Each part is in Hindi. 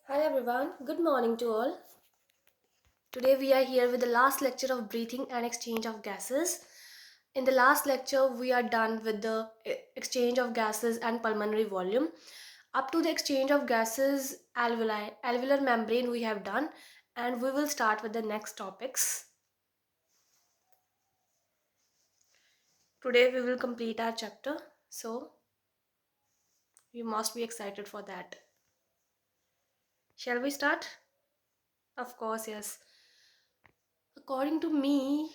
Hi everyone, good morning to all. Today we are here with the last lecture of breathing and exchange of gases. In the last lecture, we are done with the exchange of gases and pulmonary volume. Up to the exchange of gases, alveolar membrane we have done, and we will start with the next topics. Today we will complete our chapter, so you must be excited for that. Shall we start? Of course, yes. According to me,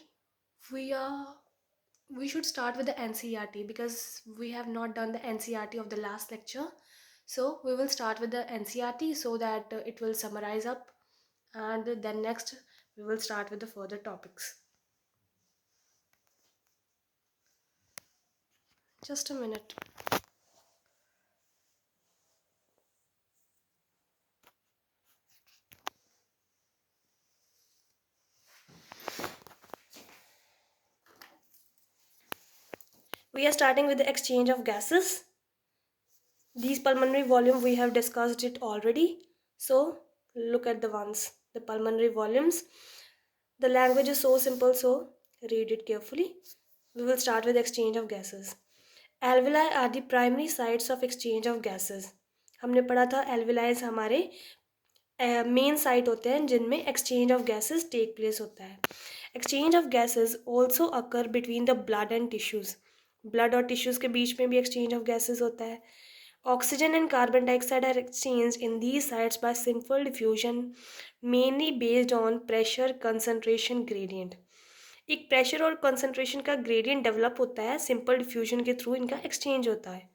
we are we should start with the NCERT because we have not done the NCERT of the last lecture. So we will start with the NCERT so that it will summarize up, and then next we will start with the further topics. Just a minute. We are starting with the exchange of gases. These pulmonary volume we have discussed it already. So look at the ones, the pulmonary volumes. The language is so simple, so read it carefully. We will start with exchange of gases. Alveoli are the primary sites of exchange of gases. हमने पढ़ा था alveoli हमारे मेन साइट होते हैं जिनमें exchange of gases take place होता है. Exchange of gases also occur between the blood and tissues. Blood और tissues के बीच में भी exchange of gases होता है. Oxygen and carbon dioxide are exchanged in these sites by simple diffusion, mainly based on pressure concentration gradient. एक प्रेशर और कंसंट्रेशन का ग्रेडियंट डेवलप होता है, सिंपल डिफ्यूजन के थ्रू इनका एक्सचेंज होता है.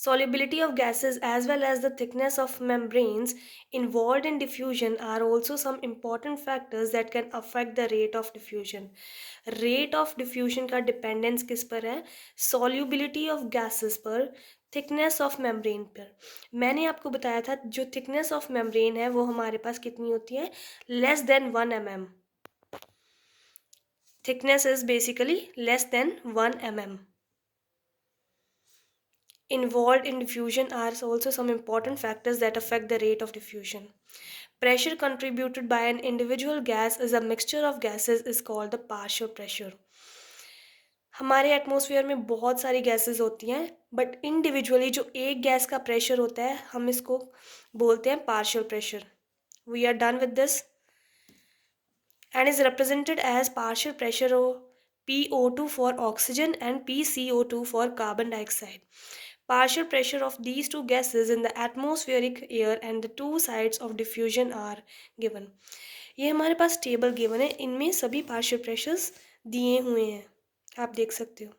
Solubility of gases as well as the thickness of membranes involved in diffusion are also some important factors that can affect the rate of diffusion. Rate of diffusion का dependence किस पर है? Solubility of gases पर, thickness of membrane पर. मैंने आपको बताया था जो thickness of membrane है वो हमारे पास कितनी होती है? Less than 1 mm. Thickness is basically less than 1 mm. Involved in diffusion are also some important factors that affect the rate of diffusion. Pressure contributed by an individual gas as a mixture of gases is called the partial pressure. हमारे एटमॉस्फेयर में बहुत सारी गैसेस होती हैं, बट इंडिविजुअली जो एक गैस का प्रेशर होता है हम इसको बोलते हैं partial pressure. We are done with this and is represented as partial pressure of PO2 for oxygen and PCO2 for carbon dioxide. Partial pressure of these two gases in the atmospheric air and the two sides of diffusion are given. ये हमारे पास टेबल गिवन है, इनमें सभी पार्शियल प्रेशर्स दिए हुए हैं, आप देख सकते हो.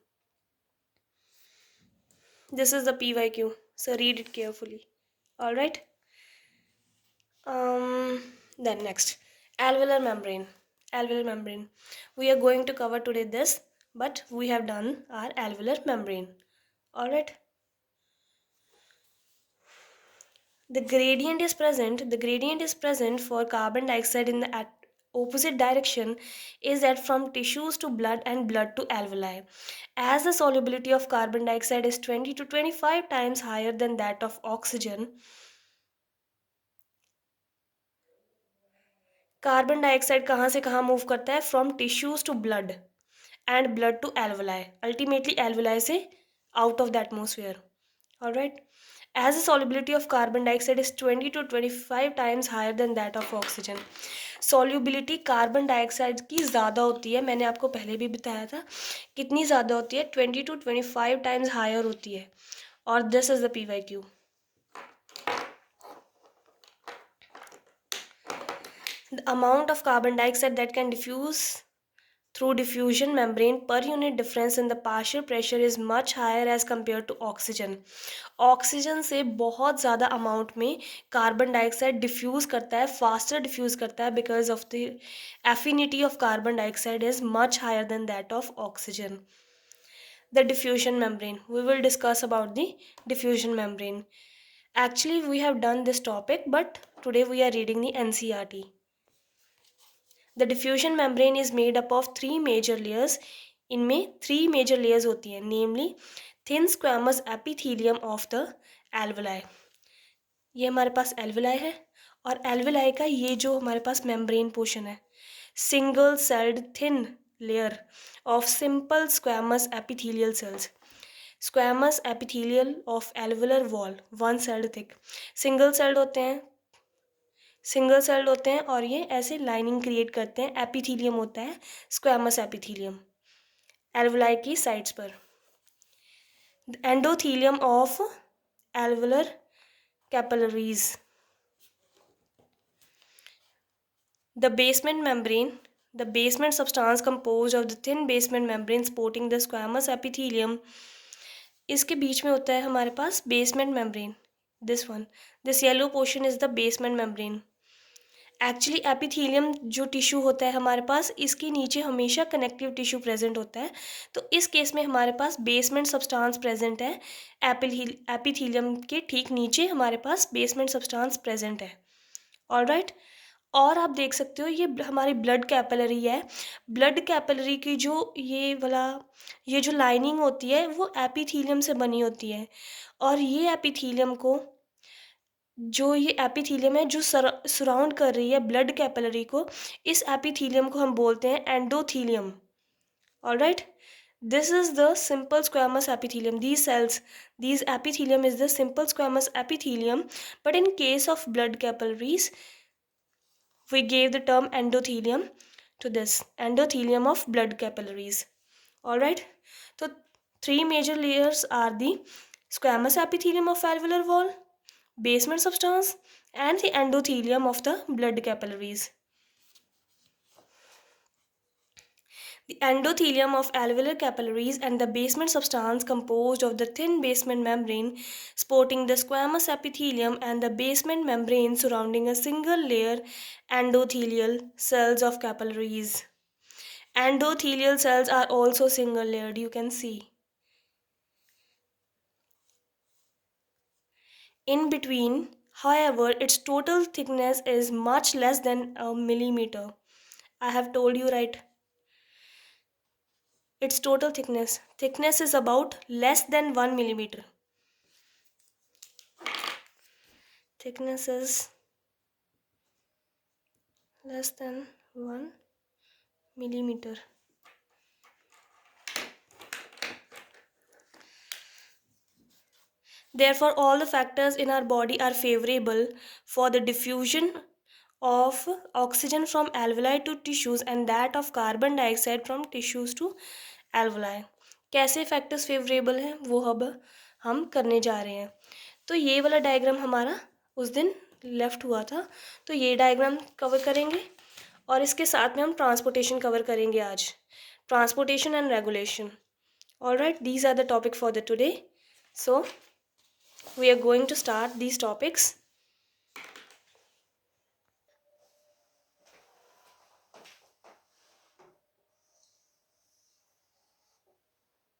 This is the PYQ, so read it carefully. All right. Then next, alveolar membrane. Alveolar membrane. We are going to cover today this, but we have done our alveolar membrane. All right. The gradient is present. The gradient is present for carbon dioxide in the opposite direction is that from tissues to blood and blood to alveoli. As the solubility of carbon dioxide is 20 to 25 times higher than that of oxygen, carbon dioxide कहाँ से कहाँ मूव करता है? From tissues to blood and blood to alveoli, ultimately alveoli से out of the atmosphere. Alright. As the solubility of carbon dioxide is 20 to 25 times higher than that of oxygen. Solubility carbon dioxide की ज़्यादा होती है, मैंने आपको पहले भी बताया था कितनी ज़्यादा होती है, 20 to 25 times हायर होती है. और this is the PYQ. The amount of carbon dioxide that can diffuse through diffusion membrane per unit difference in the partial pressure is much higher as compared to oxygen. Oxygen से बहुत ज़्यादा अमाउंट में कार्बन डाइऑक्साइड डिफ्यूज़ करता है, फास्टर डिफ्यूज़ करता है because of the affinity of carbon dioxide is much higher than that of oxygen. The diffusion membrane. We will discuss about the diffusion membrane. Actually, we have done this topic, but today we are reading the NCERT. The diffusion membrane is made up of three major layers. इनमें three major layers होती हैं, namely thin squamous epithelium of the alveoli. ये हमारे पास एल्वेलाई है, और एल्वेलाई का ये जो हमारे पास मेम्ब्रेन पोर्शन है, single celled thin layer of simple squamous epithelial cells, squamous epithelial of alveolar wall, one sailed thick, single celled होते हैं, सिंगल सेल्ड होते हैं और ये ऐसे लाइनिंग क्रिएट करते हैं, एपिथेलियम होता है स्क्वैमस एपिथेलियम एल्वुलाई की साइड्स पर। Endothelium of alveolar capillaries, the basement membrane, the basement substance composed of the thin basement membrane supporting the squamous epithelium, इसके बीच में होता है हमारे पास basement membrane, this one, this yellow portion is the basement membrane. Actually epithelium जो टिश्यू होता है हमारे पास, इसके नीचे हमेशा कनेक्टिव टिश्यू प्रेजेंट होता है, तो इस केस में हमारे पास बेसमेंट सब्सटेंस प्रेजेंट है, एपिथेलियम के ठीक नीचे हमारे पास बेसमेंट सब्सटेंस प्रेजेंट है। ऑलराइट, और आप देख सकते हो ये हमारी ब्लड कैपिलरी है, ब्लड कैपिलरी की जो ये जो लाइनिंग होती है वो एपिथेलियम से बनी होती है, और ये एपिथेलियम को, जो ये एपिथेलियम है जो सराउंड कर रही है ब्लड कैपिलरी को, इस एपिथेलियम को हम बोलते हैं endothelium. Alright, this is the simple squamous epithelium, these epithelium is the simple squamous epithelium, but in case of blood capillaries we gave the term endothelium to this, endothelium of blood capillaries. Alright, so three major layers are the squamous epithelium of alveolar wall, basement substance, and the endothelium of the blood capillaries. The endothelium of alveolar capillaries and the basement substance composed of the thin basement membrane supporting the squamous epithelium and the basement membrane surrounding a single layer endothelial cells of capillaries. Endothelial cells are also single layered, you can see. In between, however, its total thickness is much less than a millimeter. I have told you right. Its total thickness is about less than 1 millimeter. Thickness is less than 1 millimeter. Therefore, all the factors in our body are favorable for the diffusion of oxygen from alveoli to tissues and that of carbon dioxide from tissues to alveoli. कैसे फैक्टर्स फेवरेबल हैं वो अब हम करने जा रहे हैं। तो ये वाला डायग्राम हमारा उस दिन लेफ्ट हुआ था, तो ये डायग्राम कवर करेंगे और इसके साथ में हम ट्रांसपोर्टेशन कवर करेंगे आज, transportation and regulation. Alright, these are the topic for the today, so we are going to start these topics.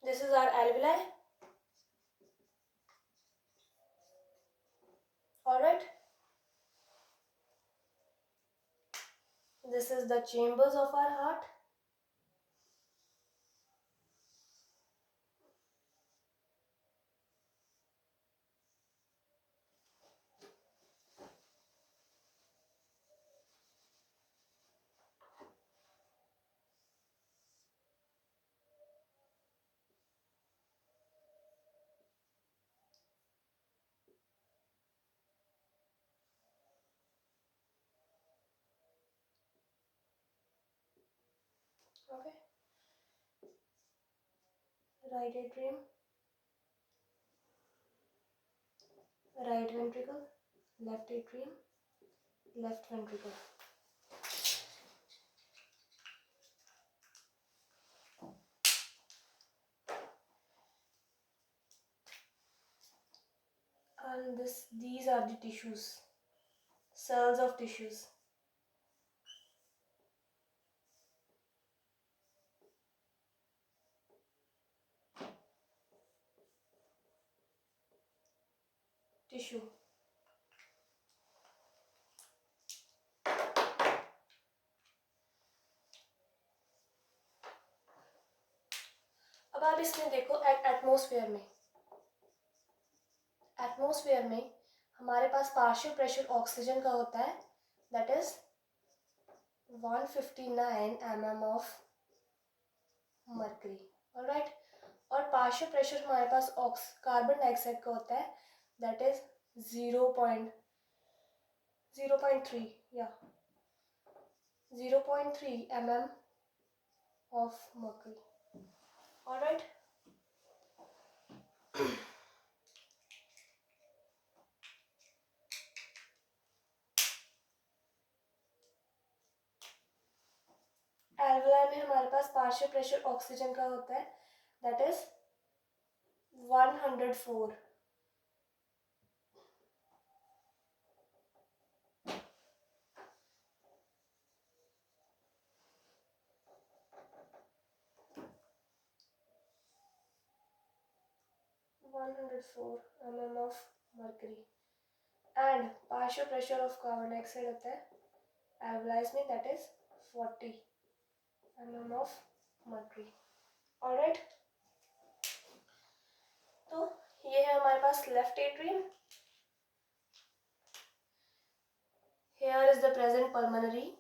This is our alveoli. All right, this is the chambers of our heart. Okay, right atrium, right ventricle, left atrium, left ventricle. And these are the tissues, cells of tissues. Tissue. अब आप इसमें देखो एटमॉस्फेयर में हमारे पास पार्शियल प्रेशर ऑक्सीजन का होता है that is 159 mm of mercury, alright. और पार्शियल प्रेशर हमारे पास कार्बन डाइऑक्साइड का होता है दैट इज 0.3 या 0.3 mm of mercury, all right. Alveoli में हमारे पास पार्शियल प्रेशर ऑक्सीजन का होता है that is 104, mm of mercury, and partial pressure of carbon dioxide होता है एल्वेलाइज में that is 40 mm of mercury, alright. तो ये है हमारे पास left atrium, here is the present pulmonary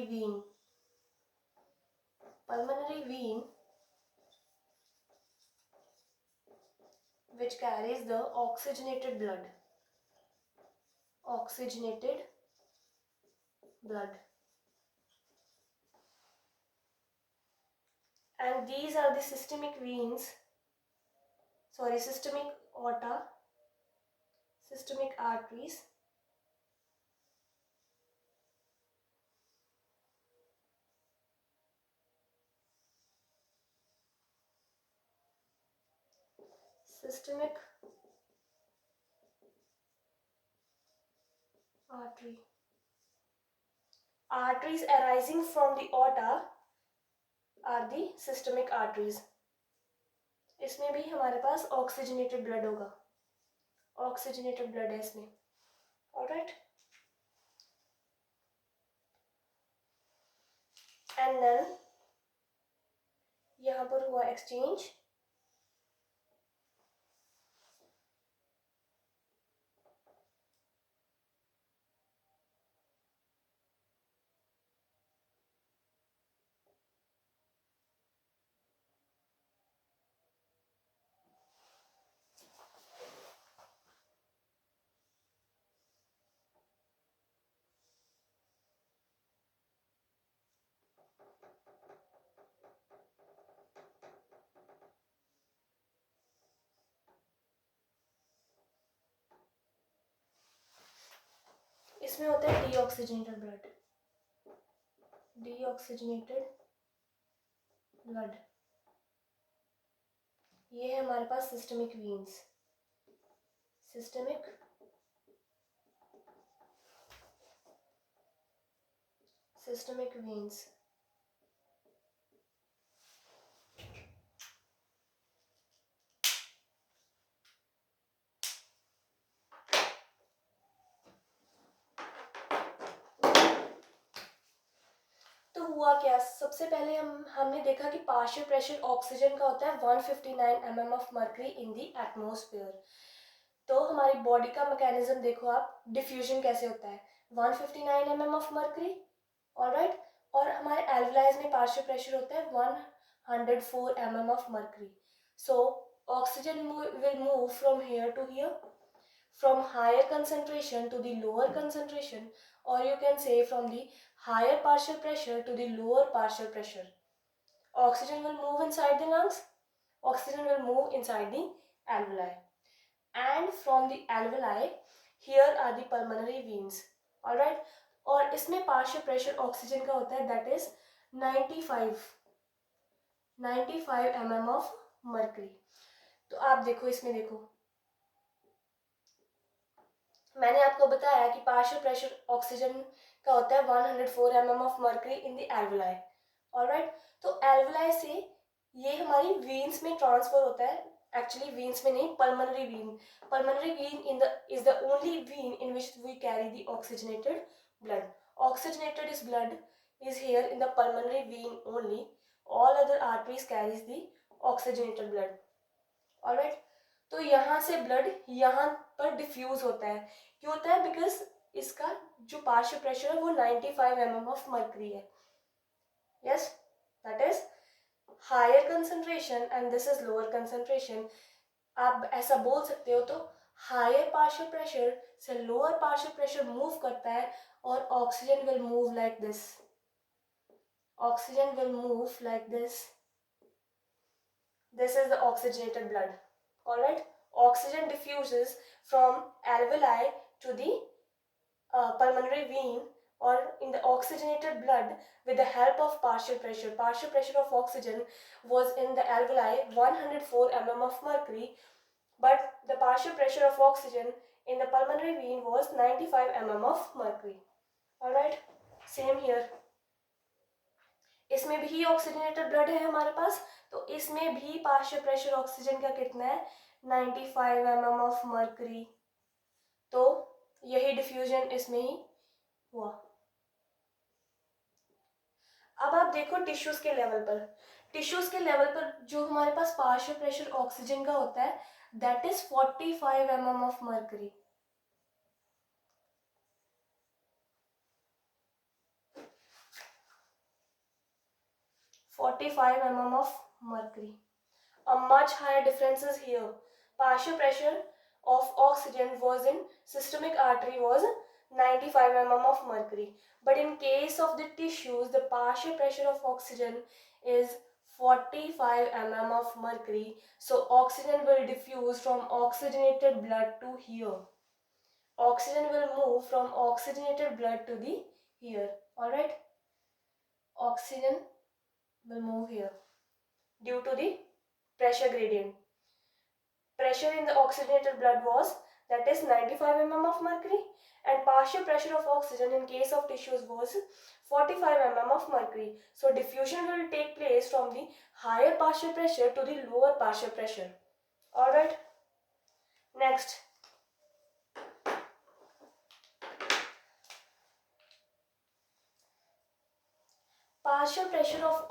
vein. Pulmonary vein which carries the oxygenated blood. And these are the systemic arteries arteries arising from the aorta are the systemic arteries. इसमें भी हमारे पास ऑक्सीजनेटेड ब्लड होगा, ऑक्सीजनेटेड ब्लड है इसमें, ऑलराइट। एंड देन यहाँ पर हुआ एक्सचेंज, इसमें होता है डीऑक्सीजनेटेड ब्लड। ये है हमारे पास सिस्टमिक वेन्स। तो हुआ क्या, सबसे पहले हमने देखा कि पार्शियल प्रेशर ऑक्सीजन का होता है 159 mm of mercury in the atmosphere. तो हमारी बॉडी का मैकेनिज्म देखो आप, डिफ्यूजन कैसे होता है 159 mm ऑफ मर्करी, ऑलराइट। और हमारे एल्वेलाइज में पार्शियल प्रेशर होता है 104 mm of mercury. So oxygen will move from here to here, from higher concentration to the lower concentration, or you can say from the higher partial pressure to the lower partial pressure. Oxygen will move inside the lungs, oxygen will move inside the alveoli, and from the alveoli here are the pulmonary veins, alright। और इसमें partial pressure oxygen का होता है that is 95 mm of mercury। तो आप देखो, इसमें देखो मैंने आपको बताया कि पार्शियल प्रेशर ऑक्सीजन का होता है 104 mm of mercury in the alveoli, alright. तो एल्वेलाई से ये हमारी वेन्स में ट्रांसफर होता है, एक्चुअली वेन्स में नहीं, pulmonary vein is the only vein in which we carry the oxygenated blood. Oxygenated is blood is here in the pulmonary vein only, all other arteries carries the oxygenated blood, all right। तो यहाँ से ब्लड यहाँ पर डिफ्यूज होता है। क्यों होता है? बिकॉज इसका जो पार्शियल प्रेशर है वो 95 mm ऑफ मर्करी है। Yes, that is higher concentration and this is lower concentration. आप ऐसा बोल सकते हो। तो हायर पार्शियल प्रेशर से लोअर पार्शियल प्रेशर मूव करता है और oxygen will move like this. Oxygen will move like this. This is the oxygenated blood. Alright, oxygen diffuses from alveoli to the pulmonary vein or in the oxygenated blood with the help of partial pressure. Partial pressure of oxygen was in the alveoli 104 mm of mercury, but the partial pressure of oxygen in the pulmonary vein was 95 mm of mercury. Alright, same here. इसमें भी ऑक्सीजनेटेड ब्लड है हमारे पास, तो इसमें भी पार्शियल प्रेशर ऑक्सीजन का कितना है? 95 mm ऑफ मर्करी। तो यही डिफ्यूजन इसमें ही हुआ। अब आप देखो टिश्यूज के लेवल पर। टिश्यूज के लेवल पर जो हमारे पास पार्शियल प्रेशर ऑक्सीजन का होता है that is 45 mm of mercury. mm of mercury. A much higher difference is here. Partial pressure of oxygen was in systemic artery was 95 mm of mercury. But in case of the tissues, the partial pressure of oxygen is 45 mm of mercury. So oxygen will diffuse from oxygenated blood to here. Oxygen will move from oxygenated blood to the here. Alright? Oxygen will move here due to the pressure gradient. Pressure in the oxygenated blood was, that is 95 mm of mercury, and partial pressure of oxygen in case of tissues was 45 mm of mercury. So diffusion will take place from the higher partial pressure to the lower partial pressure. Alright, next. Partial pressure of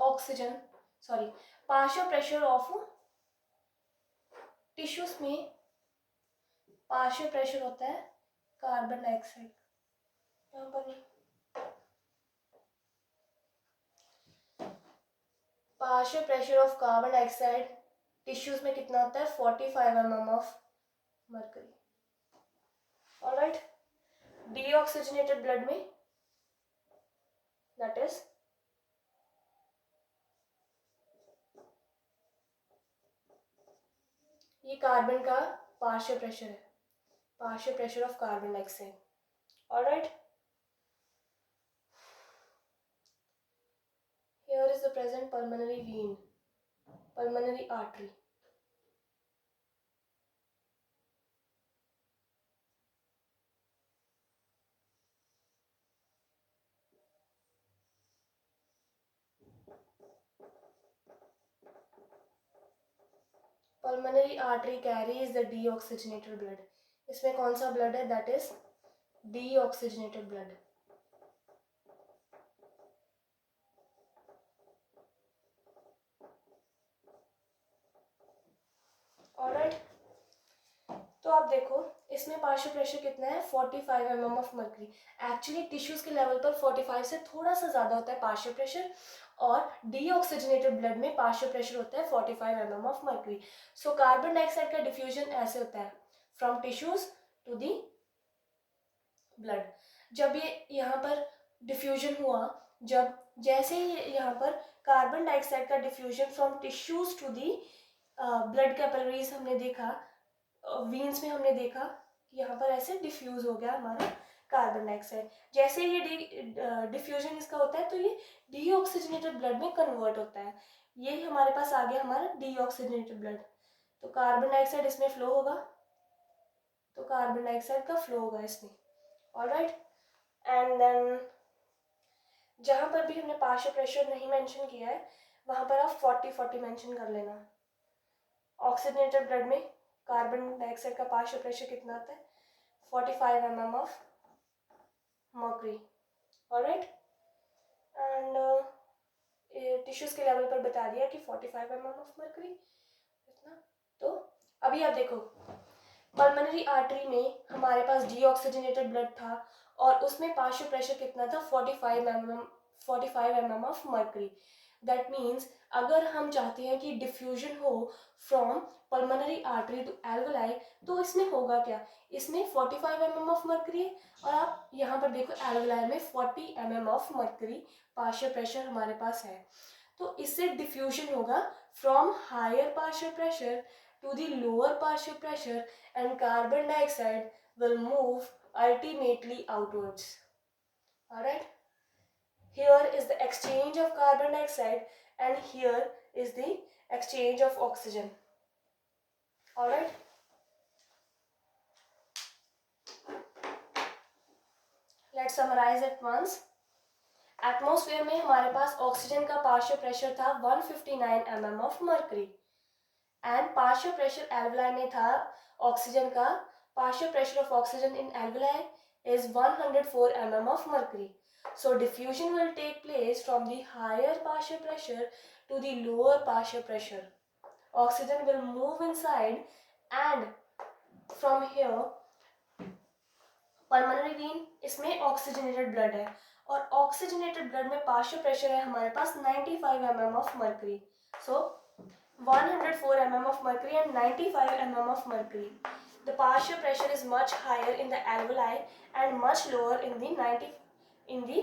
tissues में पार्शियल प्रेशर होता है कार्बन डाइऑक्साइड। यहाँ पर partial pressure of carbon dioxide tissues में कितना होता है? 45 mm of mercury. Alright, deoxygenated blood में दैट इज ये कार्बन का पार्शियल प्रेशर है, partial pressure of carbon dioxide. Alright, here is the present pulmonary vein, pulmonary artery. Pulmonary artery carries the deoxygenated blood. इसमें कौन सा ब्लड है? That is deoxygenated blood. Alright, तो आप देखो इसमें पार्शियल प्रेशर कितना है? 45 mm of mercury. Actually tissues के लेवल पर 45 से थोड़ा सा ज़्यादा होता है पार्शियल प्रेशर, और डीऑक्सीजनेटेड ब्लड में पार्शियल प्रेशर होता है 45 mm of mercury. So carbon dioxide का डिफ्यूजन ऐसे होता है from tissues to the blood. जब ये यहाँ पर डिफ्यूजन हुआ, जब जैसे ही यहाँ पर कार्बन डाइऑक्साइड का diffusion from tissues to the blood capillaries हमने देखा, वीन्स में हमने देखा कि यहाँ पर ऐसे डिफ्यूज हो गया हमारा कार्बन डाइऑक्साइड। जैसे ये डिफ्यूजन इसका होता है तो ये डीऑक्सीजनेटेड ब्लड में कन्वर्ट होता है। ये हमारे पास आ गया हमारा डीऑक्सीजनेटेड ब्लड। तो कार्बन डाइऑक्साइड इसमें फ्लो होगा, तो कार्बन डाइऑक्साइड का फ्लो होगा इसमें। ऑलराइट, एंड देन जहाँ पर भी हमने पार्शियल प्रेशर नहीं मेंशन किया है वहाँ पर आप 40-40 मेंशन कर लेना। ऑक्सीजनेटेड ब्लड में कार्बन डाइऑक्साइड का पार्शियल प्रेशर कितना आता है? 45 mm of mercury. Alright, and tissues के लेवल पर बता दिया कि 45 mm ऑफ मर्करी इतना। तो अभी आप देखो, पल्मोनरी आर्टरी में हमारे पास डीऑक्सीजनेटेड ब्लड था और उसमें पार्शियल प्रेशर कितना था 45 mm of mercury. That means अगर हम चाहते हैं कि डिफ्यूजन हो from pulmonary artery to alveoli, तो इसमें होगा क्या, इसमें 45 mm ऑफ मर्करी है और आप यहाँ पर देखो एल्वोलाई में 40 mm of mercury partial pressure हमारे पास है। तो इससे डिफ्यूजन होगा from higher partial pressure to the lower partial pressure and carbon dioxide will move ultimately outwards. Alright, here is the exchange of carbon dioxide and here is the exchange of oxygen. Alright, let's summarize it once. Atmosphere में हमारे पास ऑक्सीजन का पार्शियल प्रेशर था 159 mm of mercury and partial pressure alveoli में था ऑक्सीजन का partial pressure of oxygen in alveoli is 104 mm of mercury. So diffusion will take place from the higher partial pressure to the lower partial pressure. Oxygen will move inside and from here pulmonary vein, इसमें ऑक्सीजनेटेड ब्लड है और ऑक्सीजनेटेड ब्लड में पार्शियल प्रेशर है हमारे पास 95 mm of mercury. So 104 mm of mercury and 95 mm of mercury. The partial pressure is much higher in the alveoli and much lower in the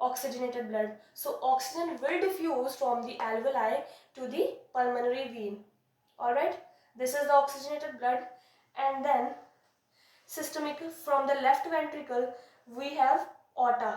oxygenated blood. So oxygen will diffuse from the alveoli to the pulmonary vein. All right, this is the oxygenated blood, and then systemic, from the left ventricle we have aorta.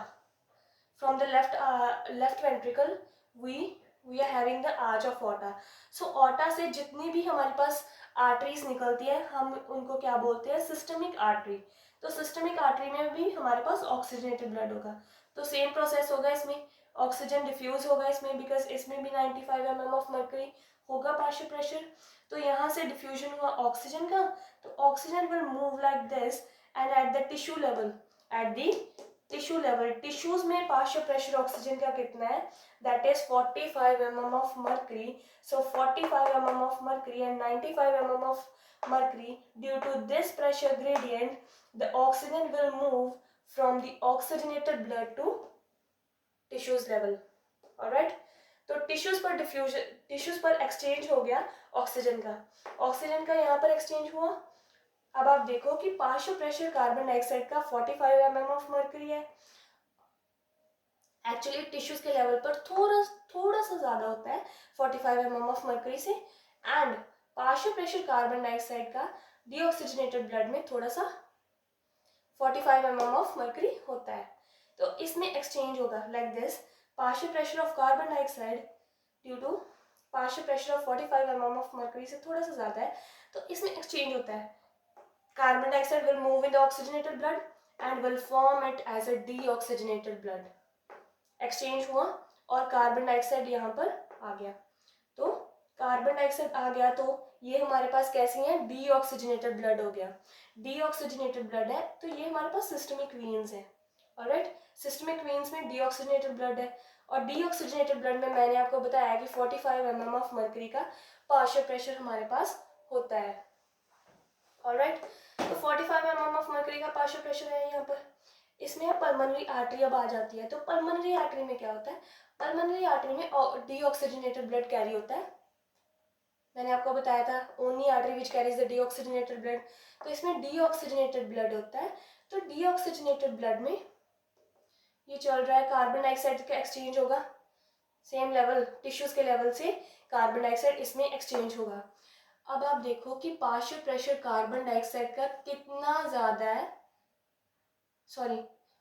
From the left ventricle we are having the arch of aorta. So aorta से जितनी भी हमारे पास आर्टरीज निकलती है हम उनको क्या बोलते हैं, सिस्टमिक आर्टरी. तो सिस्टमिक आर्टरी में भी हमारे पास ऑक्सीजनेटेड ब्लड होगा. तो सेम प्रोसेस होगा इसमें, ऑक्सीजन डिफ्यूज होगा इसमें बिकॉज इसमें भी 95 mm ऑफ मर्करी होगा पार्शियल प्रेशर. तो यहाँ से डिफ्यूजन हुआ ऑक्सीजन का, तो oxygen will move like this and at the tissue level, at the tissue level, tissues में पार्शियल प्रेशर ऑक्सीजन का कितना है, that is 45 mm of mercury. So 45 mm of mercury and 95 mm of mercury. Due to this pressure gradient the oxygen will move from the oxygenated blood to tissues level. Alright, तो टिश्यूज पर एक्सचेंज हो गया ऑक्सीजन का. ऑक्सीजन का यहाँ पर एक्सचेंज हुआ. अब आप देखो कि पार्शियल प्रेशर कार्बन डाइऑक्साइड का 45 mm ऑफ मर्करी है. एक्चुअली टिश्यूज के लेवल पर थोड़ा सा ज्यादा होता है 45 mm ऑफ मर्करी से, and partial pressure carbon dioxide का डीऑक्सीजनेटेड ब्लड में थोड़ा सा 45 mm ऑफ मर्करी होता है. तो इसमें एक्सचेंज होगा like this, partial pressure of carbon dioxide due to partial pressure of 45 mm of mercury से थोड़ा सा ज्यादा है, तो इसमें एक्सचेंज होता है. Carbon dioxide will move in the oxygenated blood and will form it as a deoxygenated blood. Exchange हुआ और कार्बन डाइऑक्साइड यहाँ पर आ गया. तो कार्बन डाइऑक्साइड आ गया तो ये हमारे पास कैसी है, डीऑक्सीजनेटेड ब्लड हो गया. डीऑक्सीजनेटेड ब्लड है तो ये हमारे पास सिस्टमिक वेन्स है. ऑलराइट, सिस्टमिक वेन्स में डीऑक्सीजनेटेड ब्लड है और डीऑक्सीजनेटेड ब्लड में मैंने आपको बताया कि 45 mm ऑफ मर्करी का पार्शियल प्रेशर हमारे पास होता है. ऑलराइट, तो 45 mm ऑफ मर्करी का पार्शियल प्रेशर है यहाँ पर. इसमें पल्मोनरी आर्टरी अब आ जाती है. तो पल्मोनरी आर्टरी में क्या होता है, पल्मोनरी आर्टरी में डीऑक्सीजनेटेड ब्लड कैरी होता है. मैंने आपको बताया था only artery which carries the deoxygenated blood. तो इसमें डीऑक्सीजनेटेड ब्लड होता है. तो डीऑक्सीजनेटेड ब्लड में ये चल रहा है, कार्बन डाइऑक्साइड का एक्सचेंज होगा सेम लेवल, टिश्यूज के लेवल से कार्बन डाइऑक्साइड इसमें एक्सचेंज होगा. अब आप देखो कि पार्शियल प्रेशर कार्बन डाइऑक्साइड का कितना ज्यादा है, sorry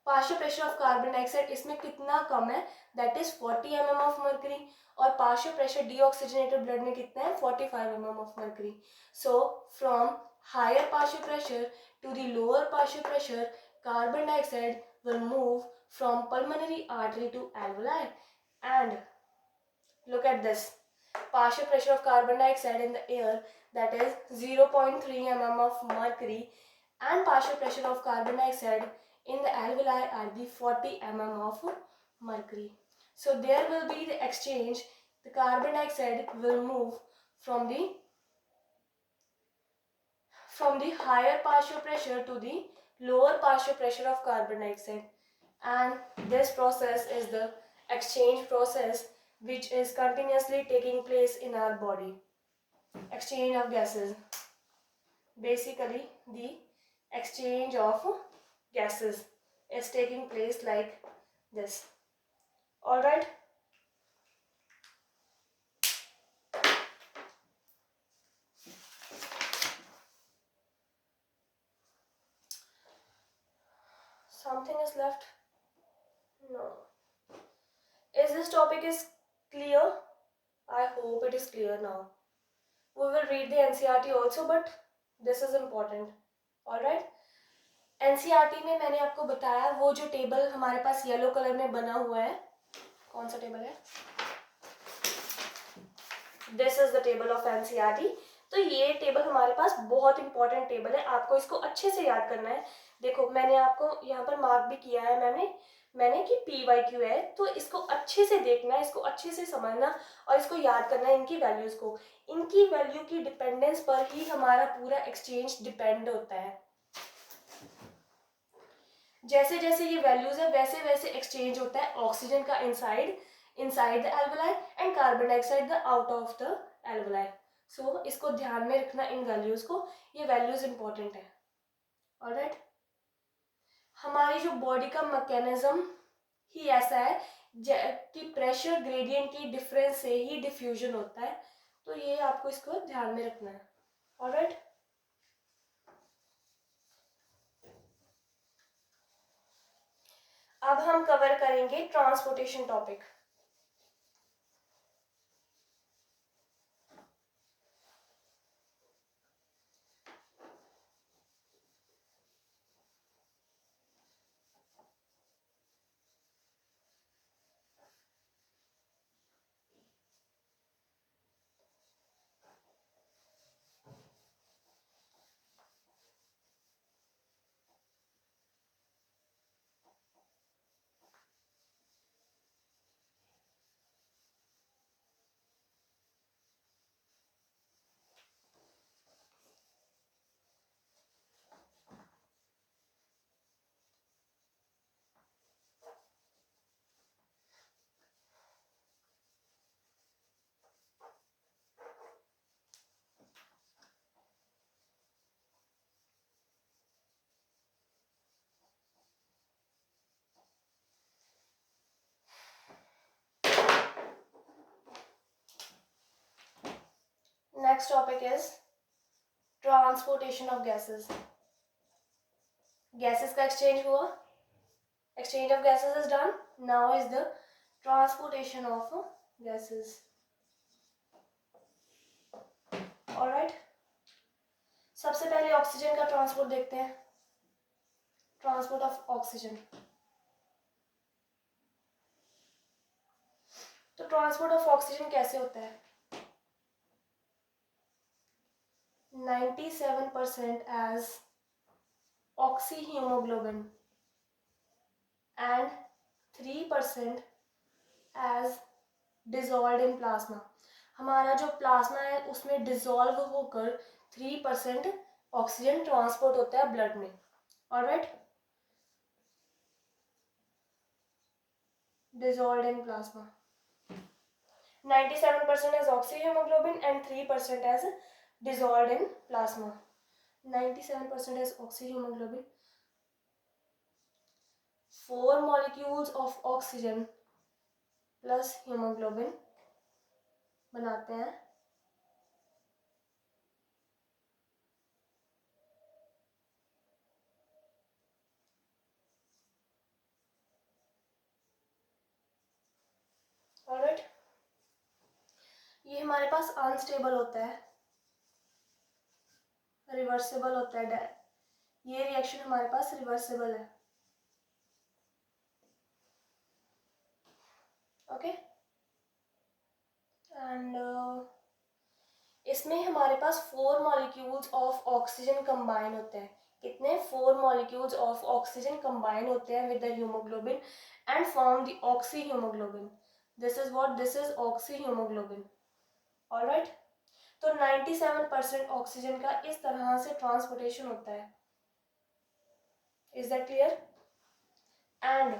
partial pressure of carbon dioxide इसमें कितना कम है, that is 40 mm of mercury, और पार्शियल प्रेशर डीऑक्सीजनेटेड ब्लड में कितना है 45 mm of mercury. So from higher partial pressure to the lower partial pressure carbon dioxide will move from pulmonary artery to alveoli. And look at this, partial pressure of carbon dioxide in the air, that is 0.3 mm of mercury, and partial pressure of carbon dioxide in the alveoli are the 40 mm of mercury. So there will be the exchange, the carbon dioxide will move from the from the higher partial pressure to the lower partial pressure of carbon dioxide, and this process is the exchange process which is continuously taking place in our body. Exchange of gases, basically the exchange of gases is taking place like this. All right. Something is left. No. Is this topic is clear? I hope it is clear now. We will read the NCERT also, but this is important. Alright. NCERT में मैंने आपको बताया वो जो टेबल हमारे पास येलो कलर में बना हुआ है, कौन सा टेबल है? This is the table of NCERT. तो ये टेबल हमारे पास बहुत इंपॉर्टेंट टेबल है, आपको इसको अच्छे से याद करना है. देखो मैंने आपको यहाँ पर मार्क भी किया है मैंने कि PYQ है, तो इसको अच्छे से देखना है, इसको अच्छे से समझना और इसको याद करना है इनकी वैल्यूज को. इनकी वैल्यू की डिपेंडेंस पर ही हमारा पूरा एक्सचेंज डिपेंड होता है. जैसे जैसे ये वैल्यूज है वैसे वैसे एक्सचेंज होता है ऑक्सीजन का inside the alveoli and carbon dioxide the out of the alveoli. So इसको ध्यान में रखना इन वैल्यूज को, ये वैल्यूज इंपॉर्टेंट है. ऑलराइट. हमारी जो बॉडी का मैकेनिज्म ही ऐसा है कि प्रेशर ग्रेडियंट की डिफरेंस से ही डिफ्यूजन होता है, तो ये आपको इसको ध्यान में रखना है. ऑलराइट. अब हम कवर करेंगे transportation topic. Next topic is transportation of gases. Gases का exchange हुआ, exchange of gases is done. Now is the transportation of gases. Alright. सबसे पहले ऑक्सीजन का ट्रांसपोर्ट देखते हैं. Transport of oxygen. तो ट्रांसपोर्ट ऑफ ऑक्सीजन कैसे होता है? 97% as oxyhemoglobin and 3% as dissolved in plasma. हमारा जो प्लाज्मा है उसमें डिसॉल्व होकर 3% ऑक्सीजन ट्रांसपोर्ट होता है ब्लड में. Alright. dissolved in plasma. 97% as oxyhemoglobin and 3% as dissolved in plasma. 97% as oxyhemoglobin. 4 molecules of oxygen plus hemoglobin बनाते हैं ऑलराइट. ये हमारे पास अनस्टेबल होता है, रिवर्सिबल होता है. ये रिएक्शन हमारे पास रिवर्सिबल है. ओके. एंड इसमें हमारे पास 4 मॉलिक्यूल्स ऑफ ऑक्सीजन कंबाइन होते हैं. कितने? 4 मॉलिक्यूल्स ऑफ ऑक्सीजन कंबाइन होते हैं with the haemoglobin and form the oxyhaemoglobin. This is what, this is oxyhaemoglobin. Alright. तो 97% ऑक्सीजन का इस तरह से ट्रांसपोर्टेशन होता है. Is that clear? एंड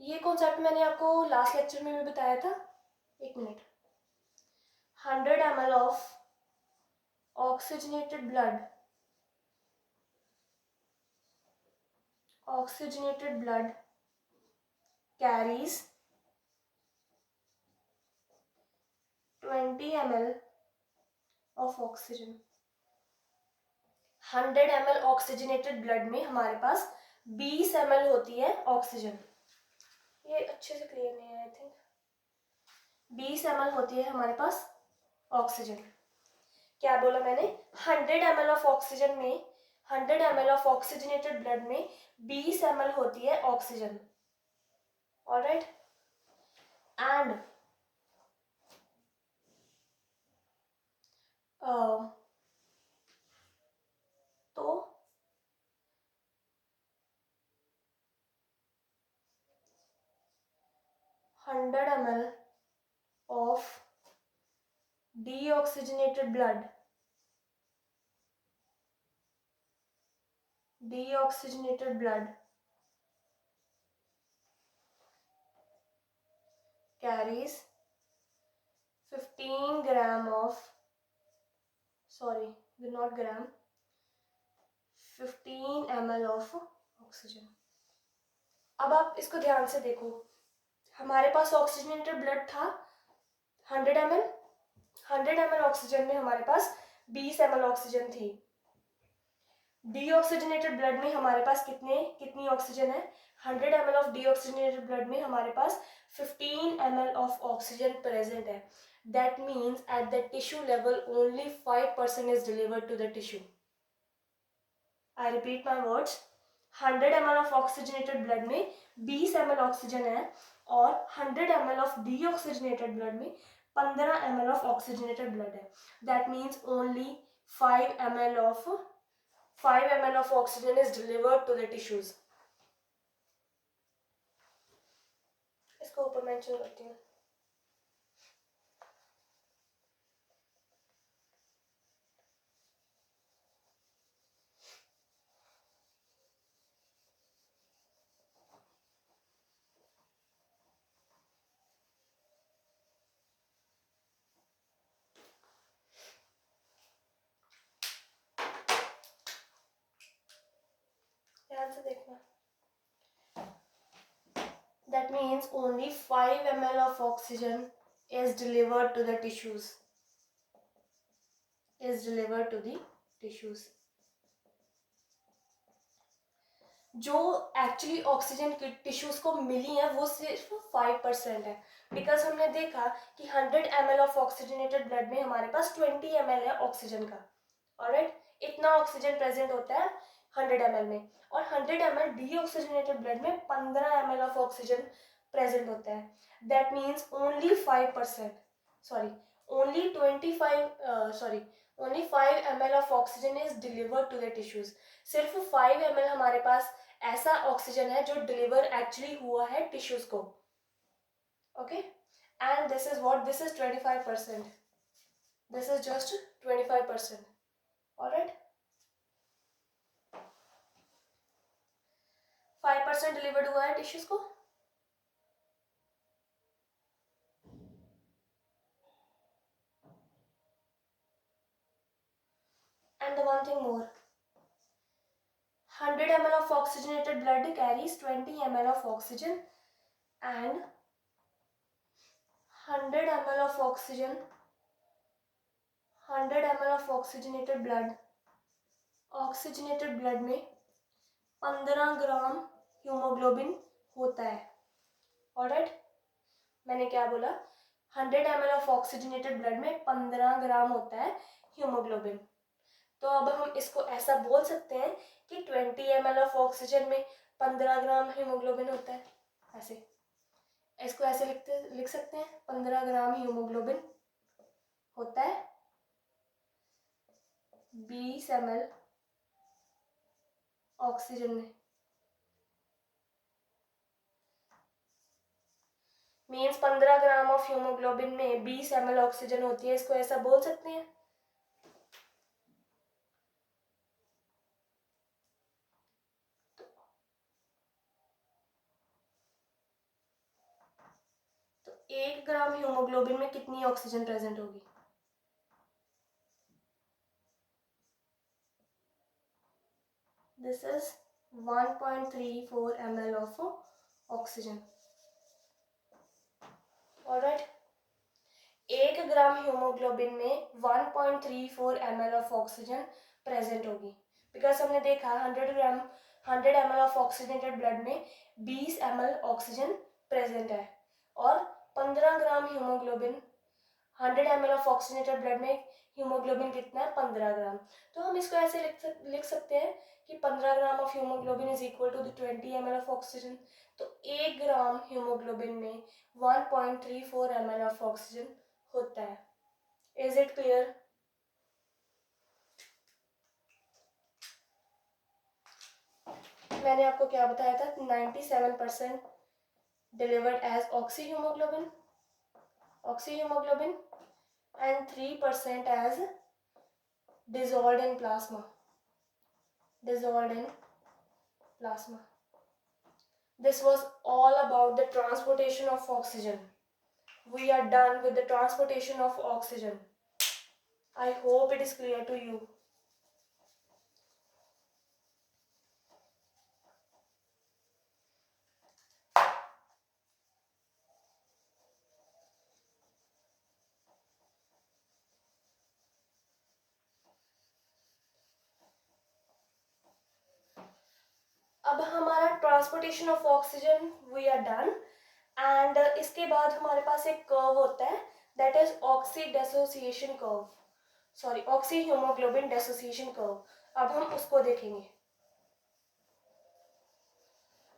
ये कॉन्सेप्ट मैंने आपको लास्ट लेक्चर में भी बताया था. एक minute. 100 ml of oxygenated blood carries 20 ml of oxygen. 100 ml oxygenated blood में हमारे पास 20 ml होती है ऑक्सीजन. ये अच्छे से क्लियर नहीं है आई थिंक. 20 ml होती है हमारे पास ऑक्सीजन. क्या बोला मैंने? 100 ml ऑफ ऑक्सीजन में 100 ml ऑफ ऑक्सीजनेटेड ब्लड में 20 ml होती है ऑक्सीजन. ऑलराइट. एंड तो 100 ml of deoxygenated blood carries 15 gram of, sorry, not gram, 15 ml of oxygen. अब आप इसको ध्यान से देखो. हमारे पास ऑक्सीजनेटेड ब्लड था 100 ml. 100 ml ऑक्सीजन में हमारे पास 20 ml ऑक्सीजन थी. डीऑक्सीजनेटेड ब्लड में हमारे पास कितनी ऑक्सीजन है? 100 ml ऑफ डीऑक्सीजनेटेड ब्लड में हमारे पास 15 ml ऑफ ऑक्सीजन प्रेजेंट है. That means at the tissue level only 5% is delivered to the tissue. I repeat my words. 100 ml of oxygenated blood में 20 ml ऑक्सीजन है और 100 ml of deoxygenated blood में 15 ml of oxygenated blood है. That means only 5 ml of oxygen is delivered to the tissues. इसको ऊपर मेंशन करती हूँ. ध्यान से देखना. That means only 5 ml of oxygen is delivered to the tissues. जो एक्चुअली ऑक्सीजन की टिश्यूज को मिली है वो सिर्फ 5% है. बिकॉज हमने देखा कि 100 ml ऑफ ऑक्सीजनेटेड ब्लड में हमारे पास 20 ml है ऑक्सीजन का. ऑलराइट. इतना ऑक्सीजन प्रेजेंट होता है 100 ml में और 100 ml डीऑक्सीजनेटेड ब्लड में 15 ml ऑफ ऑक्सीजन प्रेजेंट होता है. That means only 5%, sorry only 5 ml of oxygen is delivered to the tissues. सिर्फ 5 ml हमारे पास ऐसा ऑक्सीजन है जो डिलीवर एक्चुअली हुआ है टिश्यूज को. Okay. And this is what, this is 25%. This is just 25%. Alright. 5% delivered हुआ है टिश्यूज को. And the one thing more, 100 ml of oxygenated blood carries 20 ml of oxygen and 100 ml of oxygenated blood में 15 ग्राम हीमोग्लोबिन होता है. ऑलराइट. मैंने क्या बोला? 100 ml ऑफ ऑक्सीजनेटेड ब्लड में 15 ग्राम होता है हीमोग्लोबिन. तो अब हम इसको ऐसा बोल सकते हैं कि 20 ml ऑफ ऑक्सीजन में 15 ग्राम हीमोग्लोबिन होता है. ऐसे इसको ऐसे लिख सकते हैं. 15 ग्राम हीमोग्लोबिन होता है 20 ml ऑक्सीजन में. मीन्स 15 ग्राम ऑफ हीमोग्लोबिन में 20 ml ऑक्सीजन होती है, इसको ऐसा बोल सकते हैं। तो 1 ग्राम हीमोग्लोबिन में कितनी ऑक्सीजन प्रेजेंट होगी? This is 1.34 ml of oxygen. Alright, 1 gram haemoglobin में 1.34 ml ऑफ ऑक्सीजन प्रेजेंट होगी, बिकॉज हमने देखा 100 ml ऑफ ऑक्सीजनेटेड ब्लड में 20 ml ऑक्सीजन प्रेजेंट है, और 15 ग्राम haemoglobin 100 ml of oxygenated blood में हीमोग्लोबिन कितना है? 15 ग्राम। तो हम इसको ऐसे लिख सकते हैं कि 15 gram of haemoglobin is equal to 20 ml of oxygen. तो 1 ग्राम हीमोग्लोबिन में 1.34 ml ऑफ ऑक्सीजन होता है। Is it clear? मैंने आपको क्या बताया था? 97% delivered as oxyhaemoglobin and 3% as dissolved in plasma. This was all about the transportation of oxygen. We are done with the transportation of oxygen. I hope it is clear to you. अब हमारा transportation of oxygen we are done, and इसके बाद हमारे पास एक कर्व होता है, that is oxy haemoglobin dissociation curve. अब हम उसको देखेंगे।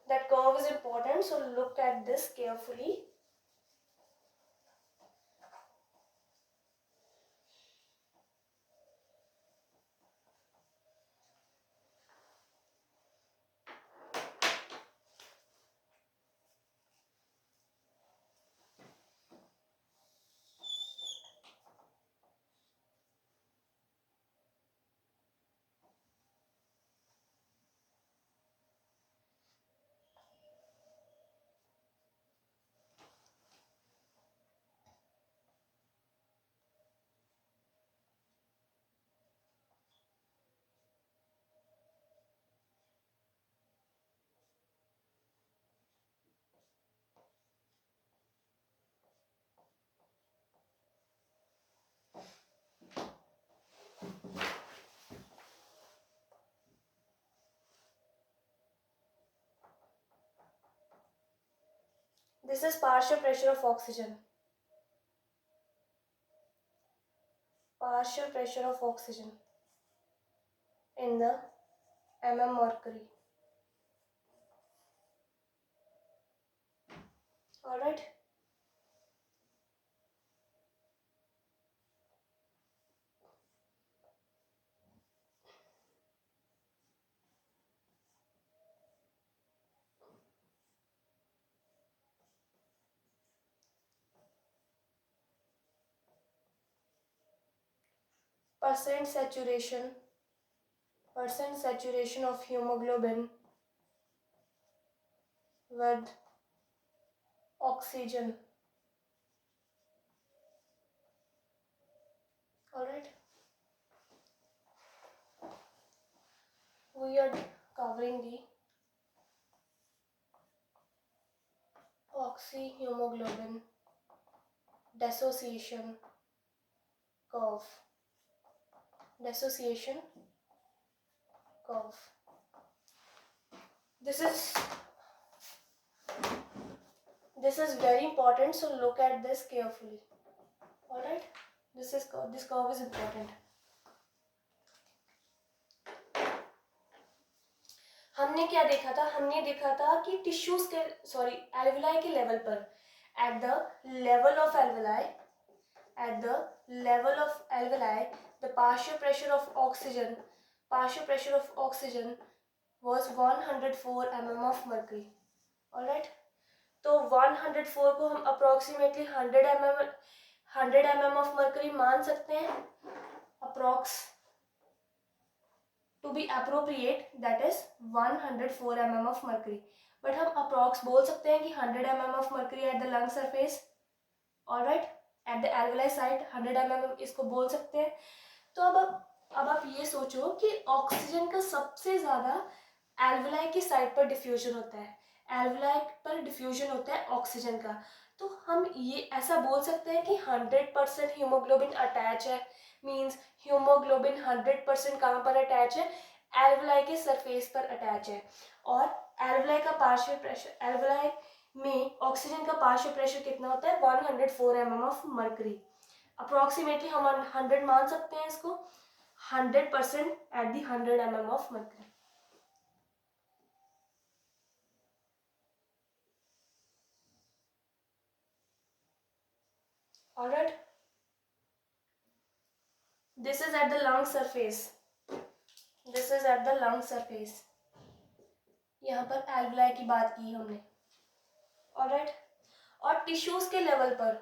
That curve is important, so look at this carefully. This is partial pressure of oxygen. Partial pressure of oxygen in the mmHg. All right. Percent saturation of hemoglobin with oxygen. All right. We are covering the oxyhemoglobin dissociation curve. This is very important, so look at this carefully. All right, this curve is important. हमने क्या देखा था? हमने देखा था कि टिश्यूज के एल्वेलाई के लेवल पर, at the level of alveoli, the partial pressure of oxygen was 104 mm of mercury. All right. तो 104 को हम अप्रोक्सीमेटली 100 mm ऑफ मर्करी मान सकते हैं approx to be appropriate, that is 104 mm of mercury. But हम अप्रोक्स बोल सकते हैं कि 100 mm of mercury at the lung surface, alright, at the alveoli site 100 mm इसको बोल सकते हैं। तो अब आप ये सोचो कि ऑक्सीजन का सबसे ज्यादा एल्वेलाई की साइड पर डिफ्यूजन होता है, एल्वेलाई पर डिफ्यूजन होता है ऑक्सीजन का। तो हम ये ऐसा बोल सकते हैं कि 100% हीमोग्लोबिन अटैच है, मींस हीमोग्लोबिन 100% कहाँ पर अटैच है, एल्वेलाई के सरफेस पर अटैच है। और एल्वेलाई का पार्शियल प्रेशर, एल्वेलाई में ऑक्सीजन का पार्शियल प्रेशर कितना होता है, 104 mm ऑफ मर्करी। अप्रोक्सीमेटली हम 100 मान सकते हैं इसको, 100% at the 100 mm of mercury. Alright, this is eight the lung surface, this is eight the lung surface. यहाँ पर एल्वेलाई की बात की हमने, ऑलराइट। और टिश्यूज के लेवल पर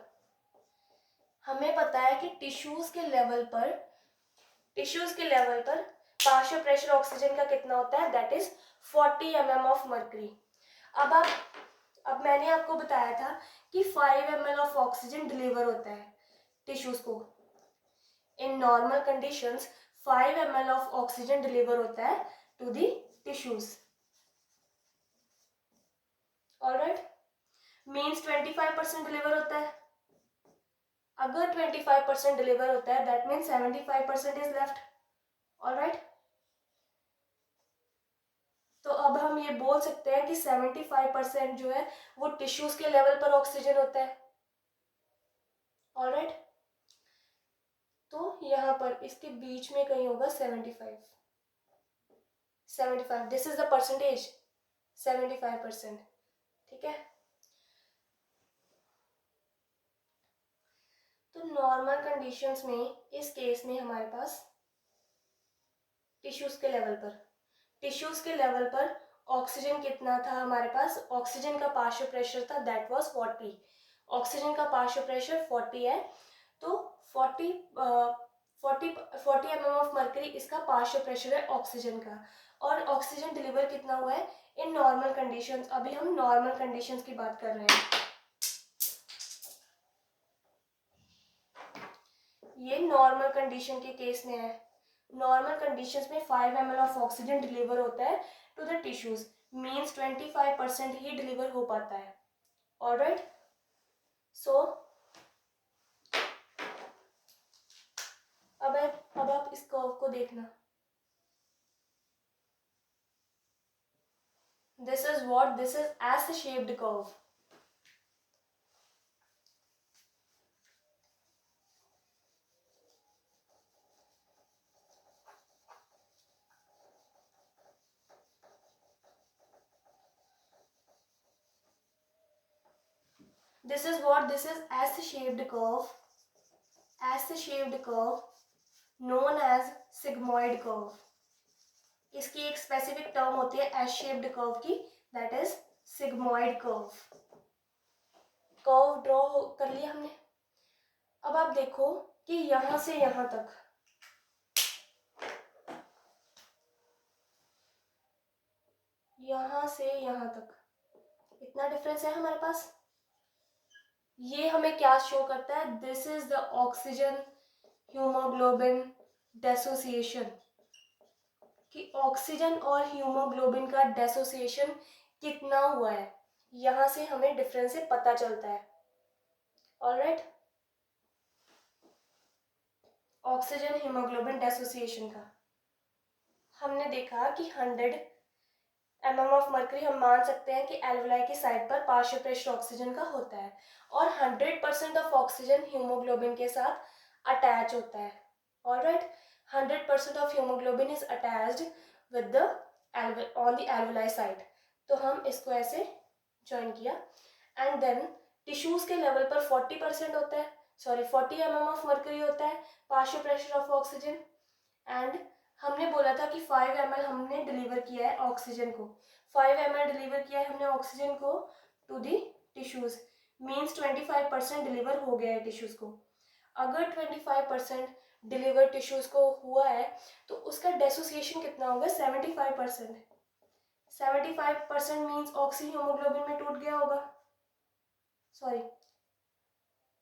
हमें पता है कि टिश्यूज के लेवल पर पार्शियल प्रेशर ऑक्सीजन का कितना होता है, that is 40 mm of mercury. अब मैंने आपको बताया था कि 5 ml ऑफ ऑक्सीजन डिलीवर होता है टिश्यूज को। In normal conditions 5 ml of oxygen deliver होता है to the tissues, alright. Means 25% deliver होता है। अगर 25% डिलीवर होता है that means 75% is left, alright. तो अब हम ये बोल सकते हैं कि 75% जो है वो टिश्यूज के लेवल पर ऑक्सीजन होता है, ऑलराइट। तो यहाँ पर इसके बीच में कहीं होगा 75, दिस इज द परसेंटेज 75%, ठीक है। तो नॉर्मल कंडीशंस में इस केस में हमारे पास टिश्यूज के लेवल पर ऑक्सीजन कितना था हमारे पास, ऑक्सीजन का पार्शियल प्रेशर था दैट वाज 40, ऑक्सीजन का पार्शियल प्रेशर 40 है। तो 40 mm ऑफ मर्करी इसका पार्शियल प्रेशर है ऑक्सीजन का। और ऑक्सीजन डिलीवर कितना हुआ है इन नॉर्मल कंडीशंस, अभी हम नॉर्मल कंडीशंस की बात कर रहे हैं। ये नॉर्मल कंडीशन के केस में है। नॉर्मल कंडीशंस में 5 ml ऑफ ऑक्सीजन डिलीवर होता है टू द टिश्यूज, मींस 25% ही डिलीवर हो पाता है, ऑलराइट। सो अब आप इस कर्व को देखना, this is S shaped curve. This is S-shaped curve known as sigmoid curve. इसकी एक स्पेसिफिक टर्म होती है एस शेप्ड कर्व की, that is sigmoid curve. Curve draw कर लिया हमने। अब आप देखो कि यहां से यहां तक इतना डिफरेंस है हमारे पास। ये हमें क्या शो करता है, this is the oxygen haemoglobin dissociation, कि ऑक्सीजन और हीमोग्लोबिन का डेसोसिएशन कितना हुआ है, यहां से हमें डिफरेंस से पता चलता है, ऑलराइट। ऑक्सीजन हीमोग्लोबिन डेसोसिएशन का हमने देखा कि 100 mm ऑफ मर्करी हम मान सकते हैं कि एल्वेलाई की साइड पर पार्शियल प्रेशर ऑक्सीजन का होता है, और 100% ऑफ ऑक्सीजन हीमोग्लोबिन के साथ अटैच होता है, alright. 100% of haemoglobin is attached with the on the alveoli side. तो हम इसको ऐसे ज्वाइन किया, एंड देन टिश्यूज के लेवल पर 40% होता है, 40 mm ऑफ मर्करी होता है partial pressure of oxygen. And हमने बोला था कि 5 ml हमने डिलीवर किया है ऑक्सीजन को, 5 ml डिलीवर किया है हमने ऑक्सीजन को to the tissues, means 25% deliver हो गया है टिश्यूज को। अगर 25% डिलीवर टिश्यूज को हुआ है तो उसका डेसोसिएशन कितना होगा, 75%। 75% मीन्स ऑक्सी हीमोग्लोबिन में टूट गया होगा, sorry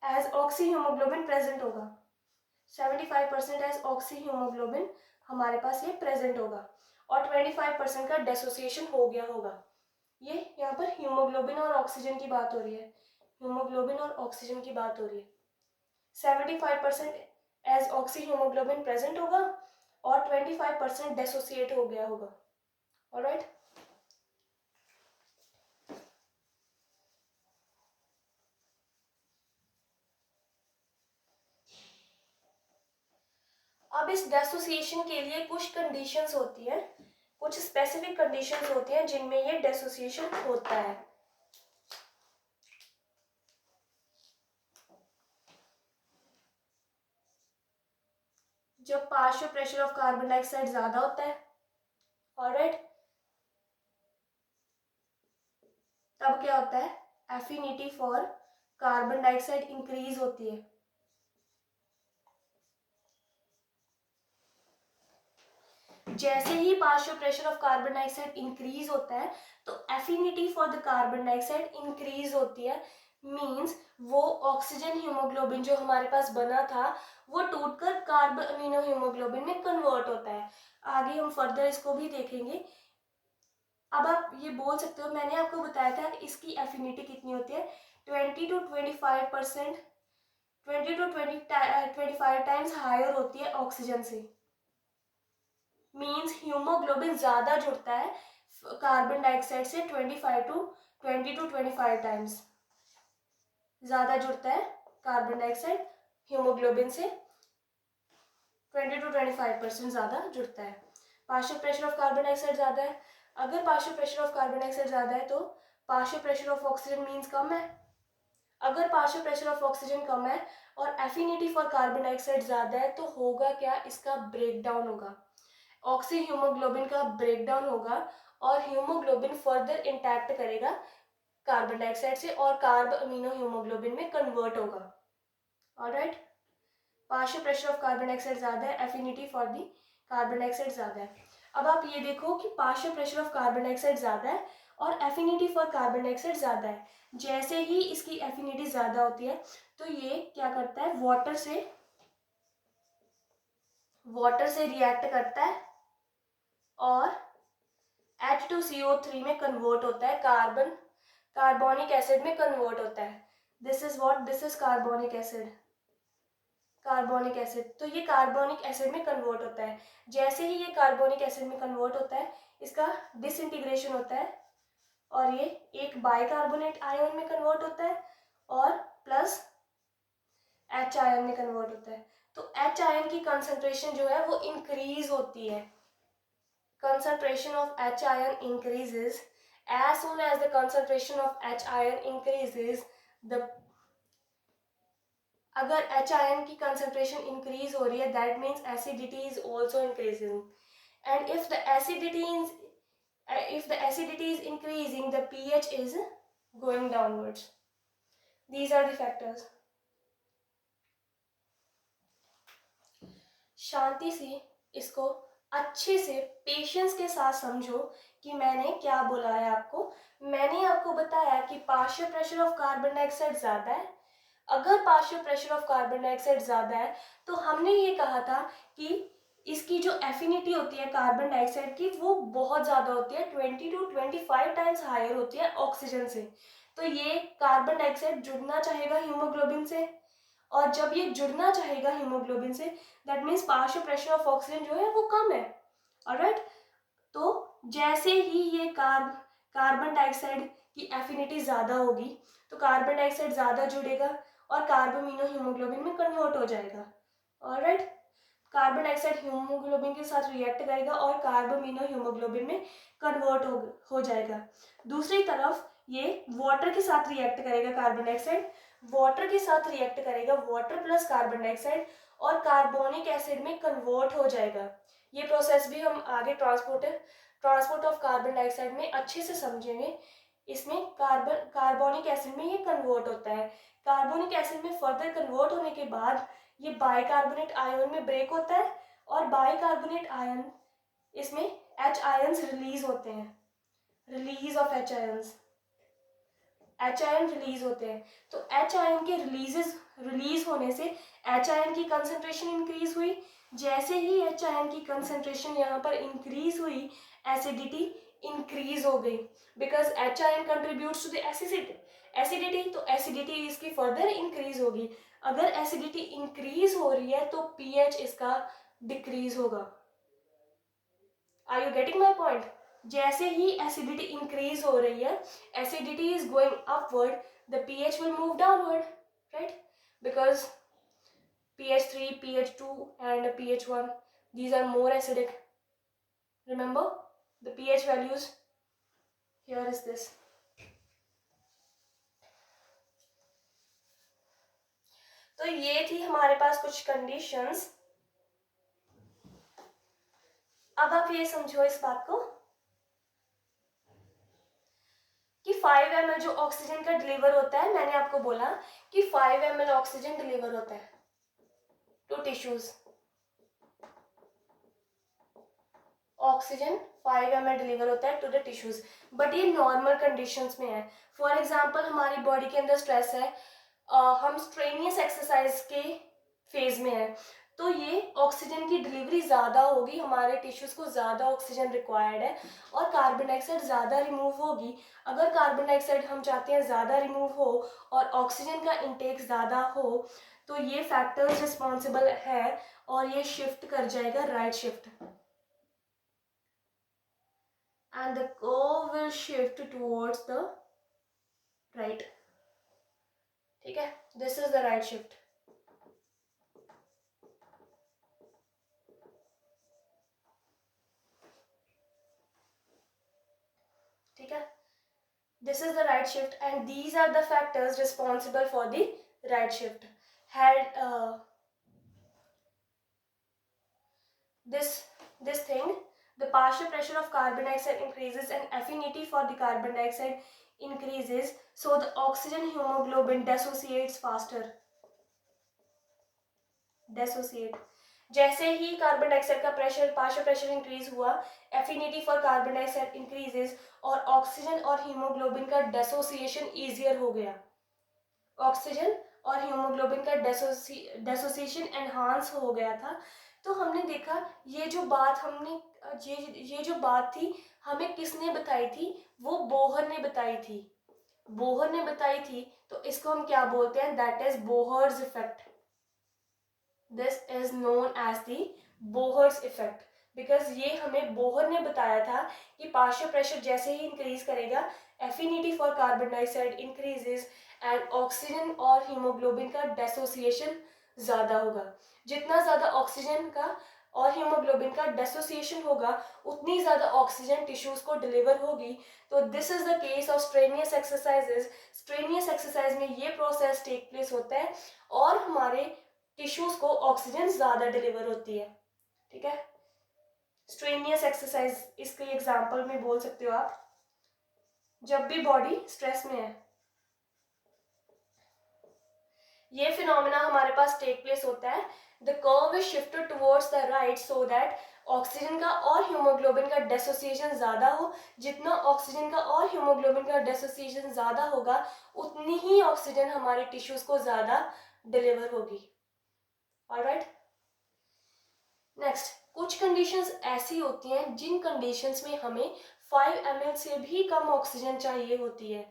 as oxyhaemoglobin present होगा। 75% एज ऑक्सी हीमोग्लोबिन हमारे पास ये प्रेजेंट होगा और 25% का डेसोसिएशन हो गया होगा। ये यहाँ पर हीमोग्लोबिन और ऑक्सीजन की बात हो रही है, हीमोग्लोबिन और ऑक्सीजन की बात हो रही है। 75% एज ऑक्सी हीमोग्लोबिन प्रेजेंट होगा और 25% डेसोसिएट हो गया होगा। ऑलराइट, अब इस डेसोसिएशन के लिए कुछ कंडीशंस होती है, कुछ स्पेसिफिक कंडीशंस होती हैं जिनमें ये डेसोसिएशन होता है। जब partial pressure of carbon dioxide ज्यादा होता है, ऑलराइट, तब क्या होता है, affinity for carbon dioxide increase होती है। जैसे ही partial pressure of carbon dioxide increase होता है तो affinity for the carbon dioxide increase होती है, मींस वो ऑक्सीजन हीमोग्लोबिन जो हमारे पास बना था वो टूटकर कार्बन अमीनो हीमोग्लोबिन में कन्वर्ट होता है। आगे हम फर्दर इसको भी देखेंगे। अब आप ये बोल सकते हो, मैंने आपको बताया था कि इसकी एफिनिटी कितनी होती है, 20 to 25%, 20 to 25 टाइम्स हायर होती है ऑक्सीजन से। मीन्स हीमोग्लोबिन ज्यादा जुड़ता है कार्बन डाइऑक्साइड से 20 to 25 टाइम्स ज्यादा जुड़ता है कार्बन डाइऑक्साइड हीमोग्लोबिन से 20 to 25% ज्यादा जुड़ता है। Partial pressure of carbon dioxide ज्यादा है, अगर partial pressure of carbon dioxide ज्यादा है तो partial pressure of oxygen means कम है। अगर पार्शियल प्रेशर ऑफ ऑक्सीजन कम है और एफिनिटी फॉर कार्बन डाइऑक्साइड ज्यादा है तो होगा क्या, इसका ब्रेकडाउन होगा, ऑक्सी हीमोग्लोबिन का ब्रेकडाउन होगा और हीमोग्लोबिन फर्दर इंटैक्ट करेगा कार्बन डाइऑक्साइड से और कार्ब अमीनो हीमोग्लोबिन में कन्वर्ट होगा। Alright, partial pressure of carbon dioxide ज्यादा है, affinity for the carbon dioxide ज्यादा है। अब आप ये देखो कि partial pressure of carbon dioxide ज्यादा है और एफिनिटी फॉर कार्बन डाइऑक्साइड ज्यादा है। जैसे ही इसकी एफिनिटी ज्यादा होती है तो ये क्या करता है, वाटर से रिएक्ट करता है और H2CO3 में कन्वर्ट होता है, कार्बोनिक एसिड में कन्वर्ट होता है। दिस इज कार्बोनिक एसिड, तो ये कार्बोनिक एसिड में कन्वर्ट होता है। जैसे ही ये कार्बोनिक एसिड में कन्वर्ट होता है इसका डिसइंटीग्रेशन होता है और ये एक बाइकार्बोनेट आयन में कन्वर्ट होता है और प्लस H आयन में कन्वर्ट होता है। तो H आयन की कंसंट्रेशन जो है वो इंक्रीज होती है। Concentration of H ion increases. As soon as the concentration of H ion increases, अगर H ion की concentration increase हो रही है, that means acidity is also increasing. And if the acidity is increasing, the pH is going downwards. These are the factors. शांति से इसको अच्छे से पेशेंस के साथ समझो कि मैंने क्या बोला है आपको। मैंने आपको बताया कि partial pressure of carbon dioxide ज्यादा है। अगर partial pressure of carbon dioxide ज्यादा है तो हमने ये कहा था कि इसकी जो एफिनिटी होती है कार्बन डाइऑक्साइड की वो बहुत ज्यादा होती है, 20 to 25 टाइम्स हायर होती है ऑक्सीजन से। तो ये कार्बन डाइऑक्साइड जुड़ना चाहेगा हीमोग्लोबिन से और जब ये जुड़ना चाहेगा haemoglobin say that means partial pressure of oxygen जो है वो कम है। ऑलराइट, तो जैसे ही ये कार्बन डाइऑक्साइड की एफिनिटी ज्यादा होगी तो कार्बन डाइऑक्साइड ज्यादा जुड़ेगा और कार्बोमिनो हीमोग्लोबिन में कन्वर्ट हो जाएगा। ऑलराइट, कार्बन डाइऑक्साइड हीमोग्लोबिन के साथ रिएक्ट करेगा और कार्बोमिनो हीमोग्लोबिन में कन्वर्ट हो जाएगा। दूसरी तरफ ये वाटर के साथ रिएक्ट करेगा, कार्बन डाइऑक्साइड वाटर के साथ रिएक्ट करेगा, वाटर प्लस कार्बन डाइऑक्साइड और कार्बोनिक एसिड में कन्वर्ट हो जाएगा। ये प्रोसेस भी हम आगे ट्रांसपोर्ट ऑफ कार्बन डाइऑक्साइड में अच्छे से समझेंगे। इसमें कार्बोनिक एसिड में ये कन्वर्ट होता है। कार्बोनिक एसिड में फर्दर कन्वर्ट होने के बाद ये बाइकार्बोनेट आयन में ब्रेक होता है और बाइकार्बोनेट आयन इसमें H आयन्स रिलीज होते हैं, release of H ions, H ion release होते हैं। तो H आयन के रिलीज होने से H आयन की कंसंट्रेशन इंक्रीज हुई। जैसे ही H आयन की कंसंट्रेशन यहाँ पर इंक्रीज हुई, एसिडिटी इंक्रीज हो गई, because H ion contributes to the acidity, तो एसिडिटी इसकी फर्दर इंक्रीज होगी। अगर एसिडिटी इंक्रीज हो रही है तो पीएच इसका डिक्रीज होगा। Are you getting my point? जैसे ही एसिडिटी इंक्रीज हो रही है, acidity is going upward, the pH will move downward, right? Because pH3, pH2 and pH1, these are more acidic. Remember the pH values? Here is this. तो ये थी हमारे पास कुछ कंडीशंस। अब आप ये समझो इस बात को कि 5 ml जो ऑक्सीजन का डिलीवर होता है, मैंने आपको बोला कि 5 ml ऑक्सीजन डिलीवर होता है to tissues. Oxygen 5 ml deliver होता है टू द टिश्यूज, बट ये नॉर्मल कंडीशंस में है। फॉर एग्जांपल हमारी बॉडी के अंदर स्ट्रेस है, हम स्ट्रेनियस एक्सरसाइज के फेज में है, तो ये ऑक्सीजन की डिलीवरी ज़्यादा होगी, हमारे टिश्यूज को ज़्यादा ऑक्सीजन रिक्वायर्ड है और कार्बन डाइऑक्साइड ज़्यादा रिमूव होगी। अगर कार्बन डाइऑक्साइड हम चाहते हैं ज़्यादा रिमूव हो और ऑक्सीजन का इंटेक ज़्यादा हो, तो ये फैक्टर्स रिस्पॉन्सिबल है और ये शिफ्ट कर जाएगा right shift, and the curve will shift towards the right. ठीक है, this is the right shift. ठीक है, this is the right shift and these are the factors responsible for the right shift. Had this thing, the partial pressure of carbon dioxide increases and affinity for the carbon dioxide increases, so the oxygen hemoglobin dissociates faster. Dissociate. जैसे ही कार्बन डाइऑक्साइड का प्रेशर, पार्शियल प्रेशर इंक्रीज हुआ, affinity for carbon dioxide increases और ऑक्सीजन और हीमोग्लोबिन का डेसोसिएशन इजियर हो गया। ऑक्सीजन और हीमोग्लोबिन का डेसोसिएशन एनहांस हो गया था। तो हमने देखा ये जो बात हमने ये जो बात थी हमें किसने बताई थी? वो बोहर ने बताई थी। बोहर ने बताई थी, तो इसको हम क्या बोलते हैं? That is Bohr's effect. This is known as the Bohr's effect, because ये हमें बोहर ने बताया था कि पार्शियल प्रेशर जैसे ही इंक्रीज करेगा, affinity for carbon dioxide increases and oxygen और हीमोग्लोबिन का डेसोसिएशन ज़्यादा होगा। जितना ज़्यादा ऑक्सीजन का और हीमोग्लोबिन का डेसोसिएशन होगा, उतनी ज़्यादा ऑक्सीजन टिश्यूज को डिलीवर होगी। तो this is the case of strenuous exercises. Strenuous exercise में ये प्रोसेस टेक प्लेस होता है और हमारे टिश्यूज को ऑक्सीजन ज्यादा डिलीवर होती है। ठीक है, स्ट्रेनियस एक्सरसाइज इसके एग्जांपल में बोल सकते हो आप, जब भी बॉडी स्ट्रेस में है, ये फिनोमेना हमारे पास टेक प्लेस होता है। The curve is shifted towards the right so that oxygen का और हीमोग्लोबिन का डेसोसिएशन ज्यादा हो। जितना ऑक्सीजन का और हीमोग्लोबिन का डेसोसिएशन ज्यादा होगा, उतनी ही ऑक्सीजन हमारे टिश्यूज को ज्यादा डिलीवर होगी। ऑलराइट, नेक्स्ट, कुछ कंडीशंस ऐसी होती हैं जिन कंडीशंस में हमें 5 ml से भी कम ऑक्सीजन चाहिए होती है।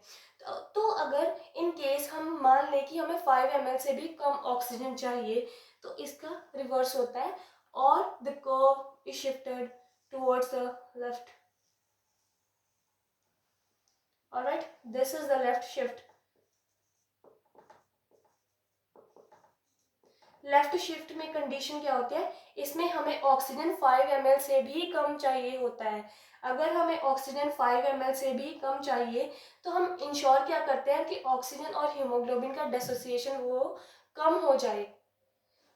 तो अगर इन केस हम मान लें कि हमें 5 ml से भी कम ऑक्सीजन चाहिए, तो इसका रिवर्स होता है और the curve is shifted towards the left. Alright, this is the left shift. Left shift में कंडीशन क्या होती है? इसमें हमें ऑक्सीजन 5 ml से भी कम चाहिए होता है। अगर हमें ऑक्सीजन 5 ml से भी कम चाहिए, तो हम इंश्योर क्या करते हैं कि ऑक्सीजन और हीमोग्लोबिन का डेसोसिएशन वो कम हो जाए।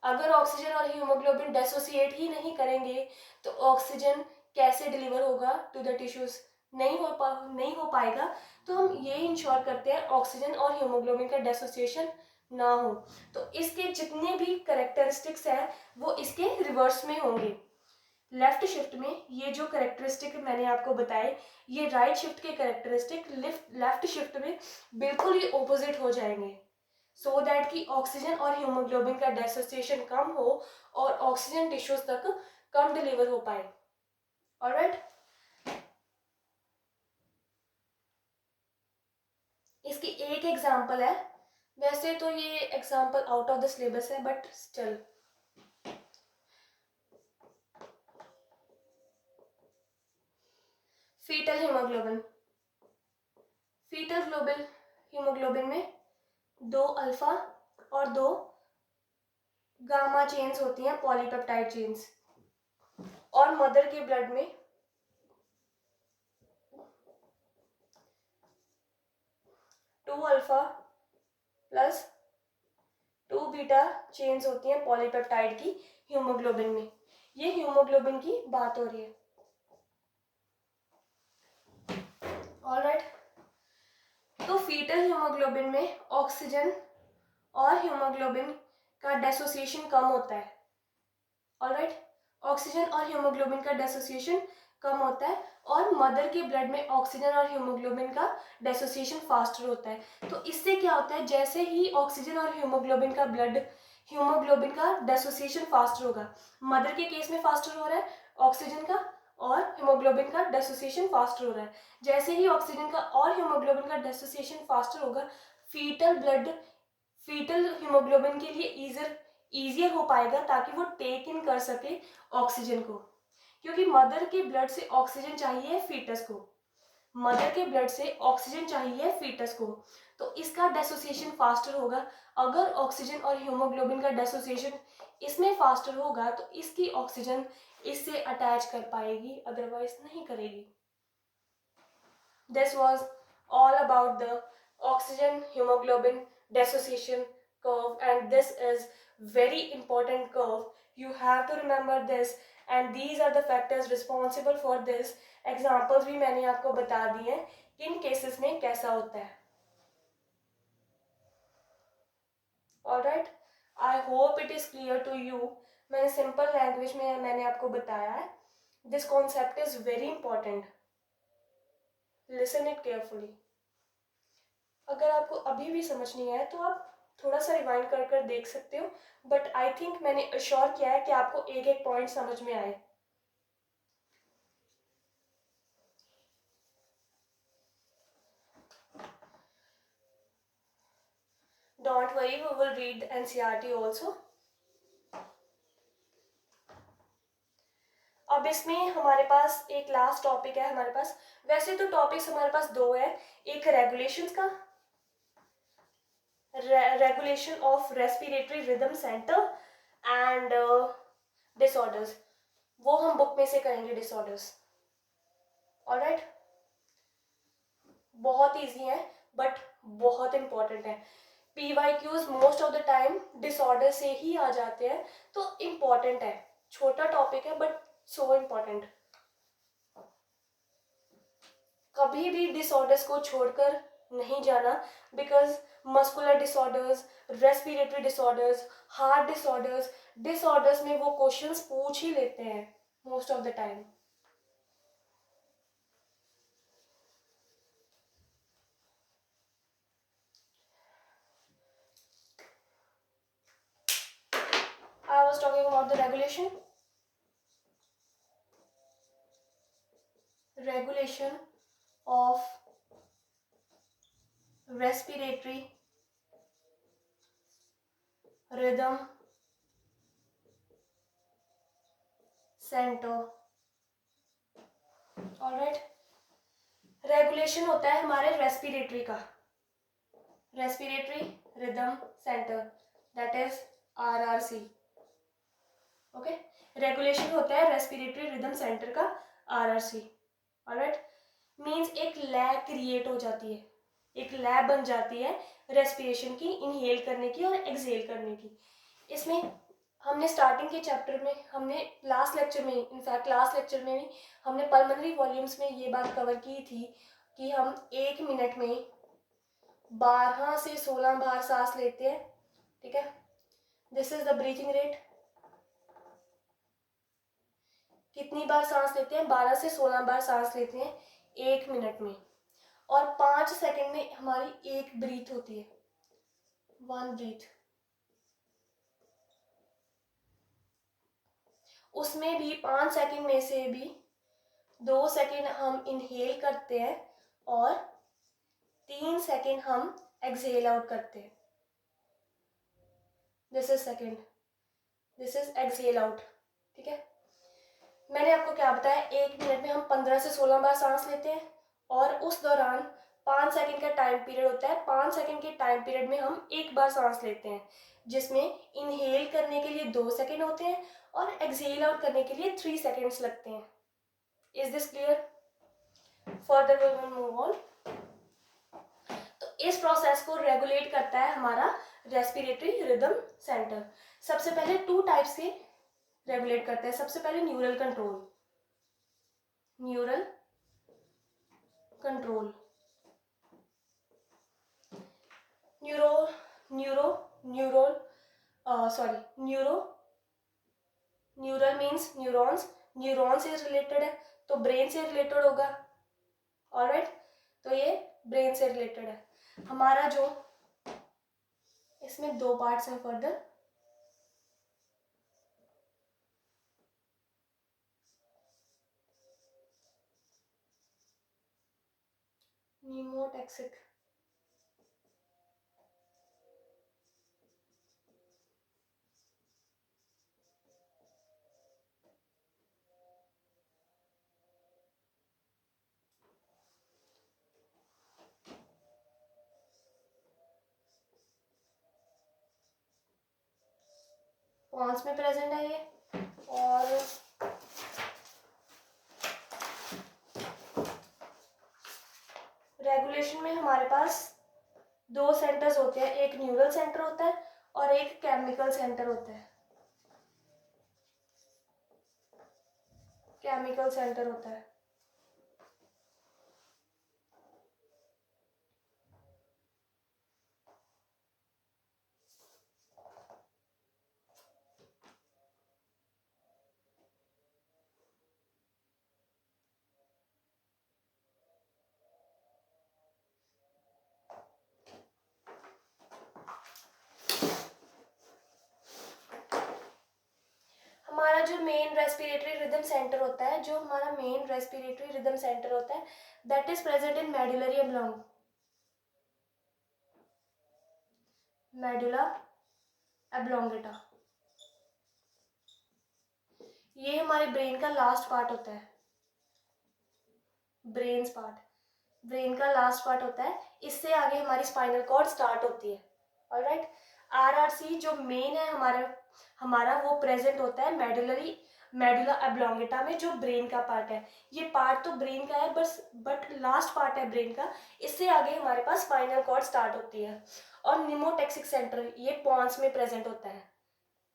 अगर ऑक्सीजन और हीमोग्लोबिन डेसोसिएट ही नहीं करेंगे, तो ऑक्सीजन कैसे डिलीवर होगा टू द टिश्यूज? नहीं हो पाएगा, तो हम ये इंश्योर करते हैं ऑक्सीजन और हीमोग्लोबिन का डिसोसिएशन ना हो। तो इसके जितने भी करेक्टरिस्टिक्स हैं वो इसके रिवर्स में होंगे। लेफ्ट शिफ्ट में ये जो करेक्टरिस्टिक मैंने आपको बताए, ये राइट शिफ्ट के करेक्टरिस्टिक लेफ्ट शिफ्ट में बिल्कुल ही ऑपोजिट हो जाएंगे, सो दैट कि ऑक्सीजन और हीमोग्लोबिन का डिसोसिएशन कम हो और ऑक्सीजन टिश्यूज तक कम डिलीवर हो पाए। ऑलराइट, इसकी एक एग्जांपल है, वैसे तो ये example out of the syllabus है but still, fetal haemoglobin. Fetal global haemoglobin में 2 अल्फा और 2 गामा चेन्स होती हैं, पॉलीपेप्टाइड चेन्स, और मदर के ब्लड में 2 अल्फा प्लस 2 बीटा चेन्स होती हैं पॉलीपेप्टाइड की हीमोग्लोबिन में। ये हीमोग्लोबिन की बात हो रही है। ऑलराइट, तो फीटल हीमोग्लोबिन में ऑक्सीजन और हीमोग्लोबिन का डिसोसिएशन कम होता है। ऑलराइट, ऑक्सीजन और हीमोग्लोबिन का डिसोसिएशन कम होता है और मदर के ब्लड में ऑक्सीजन और हीमोग्लोबिन का डिसोसिएशन फास्टर होता है। तो इससे क्या होता है, जैसे ही ऑक्सीजन और हीमोग्लोबिन का डिसोसिएशन फास्टर होगा, मदर के केस में फास्टर हो रहा है ऑक्सीजन का और हीमोग्लोबिन का डिसोसिएशन फास्टर हो रहा है। जैसे ही ऑक्सीजन का और हीमोग्लोबिन का डिसोसिएशन फास्टर होगा, फीटल हीमोग्लोबिन के लिए ईजियर हो पाएगा ताकि वो टेक इन कर सके ऑक्सीजन को, क्योंकि मदर के ब्लड से ऑक्सीजन चाहिए फीटस को, मदर के ब्लड से ऑक्सीजन चाहिए फीटस को, तो इसका डिसोसिएशन फास्टर होगा। अगर ऑक्सीजन और हीमोग्लोबिन का डिसोसिएशन इसमें फास्टर होगा तो इसकी ऑक्सीजन इससे अटैच कर पाएगी, अदरवाइज नहीं करेगी। This was all about the oxygen hemoglobin dissociation curve, and this is very important curve. You have to remember this, and these are the factors responsible for this. Examples भी मैंने आपको बता दिए हैं किन केसेस में कैसा होता है। Alright, I hope it is clear to you. मैंने सिंपल लैंग्वेज में मैंने आपको बताया है। This concept is very important. Listen it carefully. अगर आपको अभी भी समझ नहीं आया तो आप थोड़ा सा रिवाइंड कर कर देख सकते हो, बट आई थिंक मैंने अश्योर किया है कि आपको एक एक पॉइंट समझ में आए। Don't worry, we will read NCERT also. अब इसमें हमारे पास एक लास्ट टॉपिक है हमारे पास। वैसे तो टॉपिक्स हमारे पास दो है, एक रेगुलेशंस का, regulation of respiratory rhythm centre and disorders, वो हम बुक में से करेंगे डिसऑर्डर्स। ऑलराइट, बहुत इजी है बट बहुत इंपॉर्टेंट है। PYQs most of the time disorder से ही आ जाते हैं, तो इम्पॉर्टेंट है। छोटा टॉपिक है बट सो इम्पॉर्टेंट। कभी भी डिसऑर्डर्स को छोड़कर नहीं जाना, because muscular disorders, respiratory disorders, heart disorders में वो क्वेश्चंस पूछ ही लेते हैं most of the time. I was talking about the regulation of respiratory rhythm center। Alright, regulation होता है हमारे रेस्पिरेटरी का, respiratory rhythm centre, that is RRC। Okay, regulation होता है रेस्पिरेटरी रिदम सेंटर का, RRC। ऑलराइट, मींस एक लैब क्रिएट हो जाती है, एक लैब बन जाती है रेस्पिरेशन की, इनहेल करने की और एक्सहेल करने की। इसमें हमने स्टार्टिंग के चैप्टर में, हमने लास्ट लेक्चर में, इनफैक्ट लास्ट लेक्चर में भी हमने पल्मोनरी वॉल्यूम्स में ये बात कवर की थी कि हम 1 मिनट में 12 से 16 बार सांस लेते हैं, ठीक है। This is the breathing rate. कितनी बार सांस लेते हैं? 12 से 16 बार सांस लेते हैं 1 मिनट में, और 5 सेकंड में हमारी एक ब्रीथ होती है, 1 ब्रीथ। उसमें भी 5 सेकंड में से भी 2 सेकंड हम इनहेल करते हैं और 3 सेकंड हम एक्सहेल आउट करते हैं। This is second, this is exhale out, ठीक है। मैंने आपको क्या बताया, 1 मिनट में हम 15 से 16 बार सांस लेते हैं और उस दौरान 5 सेकंड का टाइम पीरियड होता है। 5 सेकंड के टाइम पीरियड में हम एक बार सांस लेते हैं, जिसमें इनहेल करने के लिए 2 सेकंड होते हैं और एक्सहेल आउट करने के लिए 3 सेकंड्स लगते हैं। Is this clear? Further we will move on. तो इस प्रोसेस को रेगुलेट करता है हमारा रेस्पिरेटरी रिदम सेंटर। सबसे पहले 2 टाइप्स के रेगुलेट करते हैं। सबसे पहले neural control, neural control, neuro neuro neural sorry neuro neural means neurons, neuron से रिलेटेड है तो ब्रेन से रिलेटेड होगा, ऑलराइट। तो ये ब्रेन से रिलेटेड है हमारा। जो इसमें 2 पार्ट्स हैं फर्दर। न्यूमोटैक्सिक, पॉन्स में प्रेजेंट है ये। और रेगुलेशन में हमारे पास 2 सेंटर्स होते हैं, एक न्यूरल सेंटर होता है और एक केमिकल सेंटर होता है, केमिकल सेंटर होता है। हमारा जो मेन रेस्पिरेटरी रिदम सेंटर होता है, जो हमारा मेन रेस्पिरेटरी रिदम सेंटर होता है, that is present in medullary oblong, medulla oblongata. ये हमारे ब्रेन का लास्ट पार्ट होता है, ब्रेन पार्ट, ब्रेन का लास्ट पार्ट होता है। इससे आगे हमारी स्पाइनल कॉर्ड स्टार्ट होती है, ऑलराइट। आरआरसी जो मेन है हमारा हमारा वो प्रेजेंट होता है मेडुला ऑब्लोंगेटा में, जो ब्रेन का पार्ट है। ये पार्ट तो ब्रेन का है बस, बट लास्ट पार्ट है ब्रेन का। इससे आगे हमारे पास स्पाइनल कॉर्ड स्टार्ट होती है। और निमोटेक्सिक सेंटर ये पॉन्स में प्रेजेंट होता है।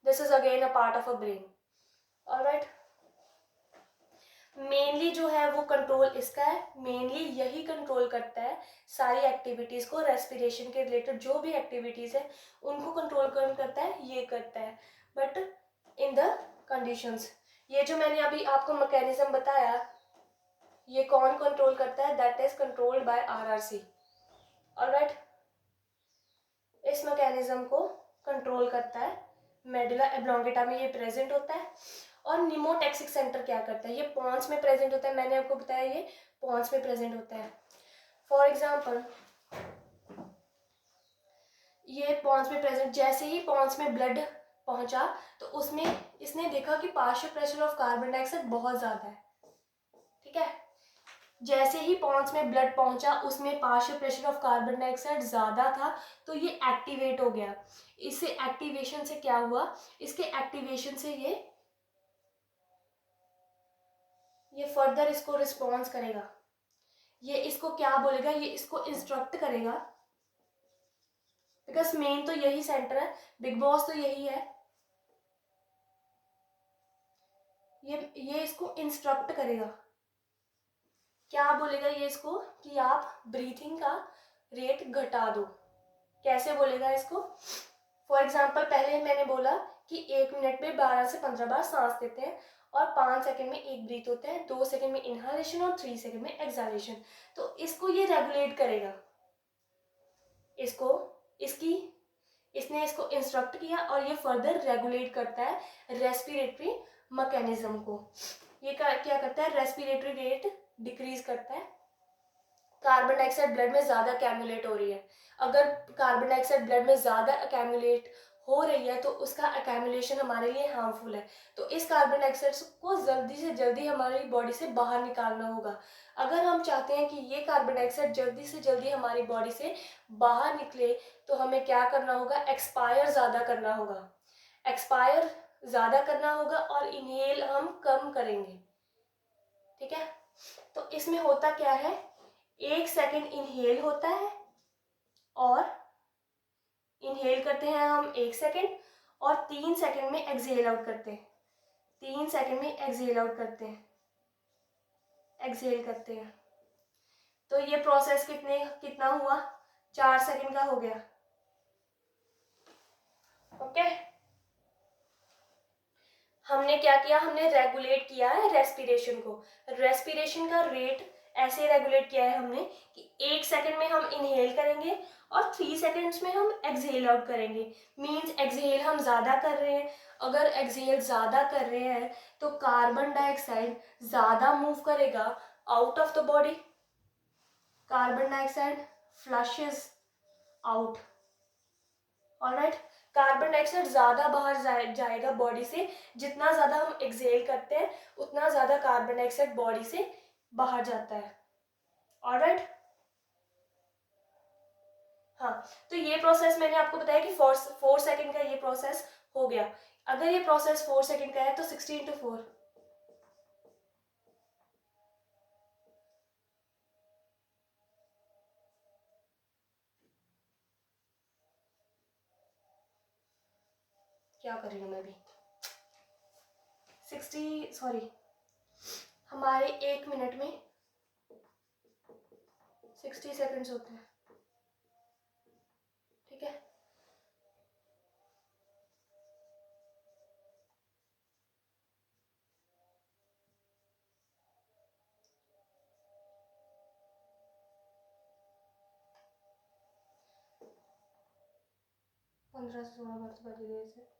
This is again a part of a brain, alright. Mainly जो है वो कंट्रोल इसका है, मेनली यही कंट्रोल करता है सारी एक्टिविटीज को, रेस्पिरेशन के रिलेटेड जो भी एक्टिविटीज है उनको कंट्रोल कौन करता है? ये करता है, बट इन द कंडीशंस। ये जो मैंने अभी आपको मैकेनिज्म बताया, ये कौन कंट्रोल करता है? That is controlled by RRC, alright. इस मैकेनिज्म को कंट्रोल करता है, मेडुला ऑब्लोंगेटा में ये प्रेजेंट होता है। और निमोटैक्सिक सेंटर क्या करता है? ये पॉन्स में प्रेजेंट होता है, मैंने आपको बताया ये पॉन्स में प्रेजेंट होता है। फॉर एग्जाम्पल, ये पॉन्स में प्रेजेंट, जैसे ही पॉन्स में ब्लड पहुंचा तो उसमें इसने देखा कि partial pressure of carbon dioxide बहुत ज्यादा है, ठीक है। जैसे ही पॉन्स में ब्लड पहुंचा उसमें partial pressure of carbon dioxide ज्यादा था, तो ये एक्टिवेट हो गया। इससे एक्टिवेशन से क्या हुआ? इसके एक्टिवेशन से ये फर्दर इसको रिस्पॉन्स करेगा, ये इसको क्या बोलेगा? ये इसको इंस्ट्रक्ट करेगा, बिकॉज मेन तो यही सेंटर है, बिग बॉस तो यही है। ये इसको इंस्ट्रक्ट करेगा, क्या बोलेगा ये इसको कि आप ब्रीथिंग का रेट घटा दो। कैसे बोलेगा इसको? फॉर एग्जाम्पल पहले मैंने बोला कि 1 मिनट में 12 से 15 बार सांस लेते हैं और 5 सेकंड में एक ब्रीथ होता है, 2 सेकंड में इनहालेशन और 3 सेकंड में एक्सहालेशन। तो इसको ये रेगुलेट करेगा, इसको इसकी इसने इसको इंस्ट्रक्ट किया और ये फर्दर रेगुलेट करता है रेस्पिरेटरी मैकेनिज्म को। ये क्या करता है? रेस्पिरेटरी रेट डिक्रीज करता है। कार्बन डाइऑक्साइड ब्लड में ज़्यादा कैम्युलेट हो रही है, अगर कार्बन डाइऑक्साइड ब्लड में ज़्यादा कैम्युलेट हो रही है तो उसका अकैमुलेशन हमारे लिए हार्मफुल है। तो इस कार्बन डाइऑक्साइड को जल्दी से जल्दी हमारी बॉडी से बाहर निकालना होगा। अगर हम चाहते हैं कि ये कार्बन डाइऑक्साइड जल्दी से जल्दी हमारी बॉडी से बाहर निकले तो हमें क्या करना होगा? एक्सपायर ज़्यादा करना होगा, एक्सपायर ज़्यादा करना होगा और इनहेल हम कम करेंगे। ठीक है, तो इसमें होता क्या है? 1 सेकेंड इनहेल होता है और इनहेल करते हैं हम 1 सेकेंड और 3 सेकेंड में एक्सहेल आउट करते हैं, 3 सेकेंड में एक्सहेल आउट करते हैं, एक्सहेल करते हैं। तो ये प्रोसेस कितना हुआ? 4 सेकेंड का हो गया। ओके, हमने क्या किया? हमने रेगुलेट किया है रेस्पिरेशन को। रेस्पिरेशन का रेट ऐसे रेगुलेट किया है हमने कि 1 सेकेंड में हम इनहेल करेंगे और 3 सेकेंड्स में हम एक्सहेल आउट करेंगे। मीन्स एक्सहेल हम ज़्यादा कर रहे हैं। अगर एक्सहेल ज़्यादा कर रहे हैं तो कार्बन डाइऑक्साइड ज़्यादा मूव करेगा out of the body, carbon dioxide flushes out. Alright, carbon dioxide ज़्यादा बाहर जाएगा बॉडी से। जितना ज़्यादा हम एक्सहेल करते हैं उतना ज़्यादा कार्बन डाइऑक्साइड बॉडी से बाहर जाता है। ऑलराइट, हाँ, तो ये प्रोसेस मैंने आपको बताया कि 4 सेकेंड का ये प्रोसेस हो गया। अगर ये प्रोसेस 4 सेकेंड का है तो 16 to 4 क्या कर रही हूँ मैं भी 60 सॉरी हमारे 1 मिनट में 60 सेकेंड्स होते हैं। ठीक है, पंद्रह से 16 बार तो बजी देर से।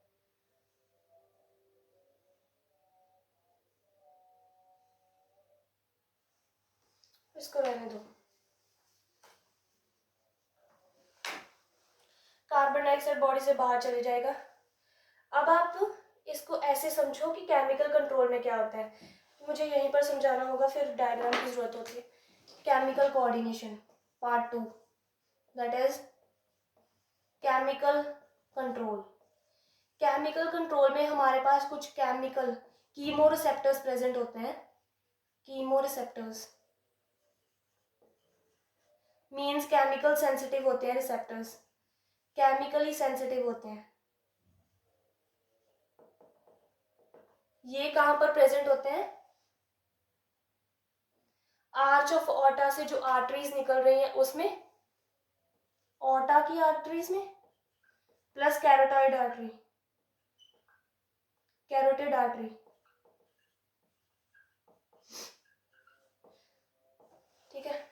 इसको रहने दो। कार्बन डाइऑक्साइड बॉडी से बाहर चले जाएगा। अब आप इसको ऐसे समझो कि केमिकल कंट्रोल में क्या होता है। मुझे यहीं पर समझाना होगा, फिर डायग्राम की जरूरत होती है। Chemical coordination part 2, that is chemical control. Chemical control में हमारे पास कुछ केमिकल कीमो रिसेप्टर्स प्रेजेंट होते हैं। Chemo receptors means chemical sensitive होते हैं रिसेप्टर्स, केमिकली सेंसिटिव होते हैं। ये कहां पर प्रेजेंट होते हैं? आर्च ऑफ ऑर्टा से जो आर्टरीज निकल रही हैं उसमें, ऑर्टा की आर्टरीज में, प्लस कैरोटाइड आर्टरी, कैरोटिड आर्टरी। ठीक है,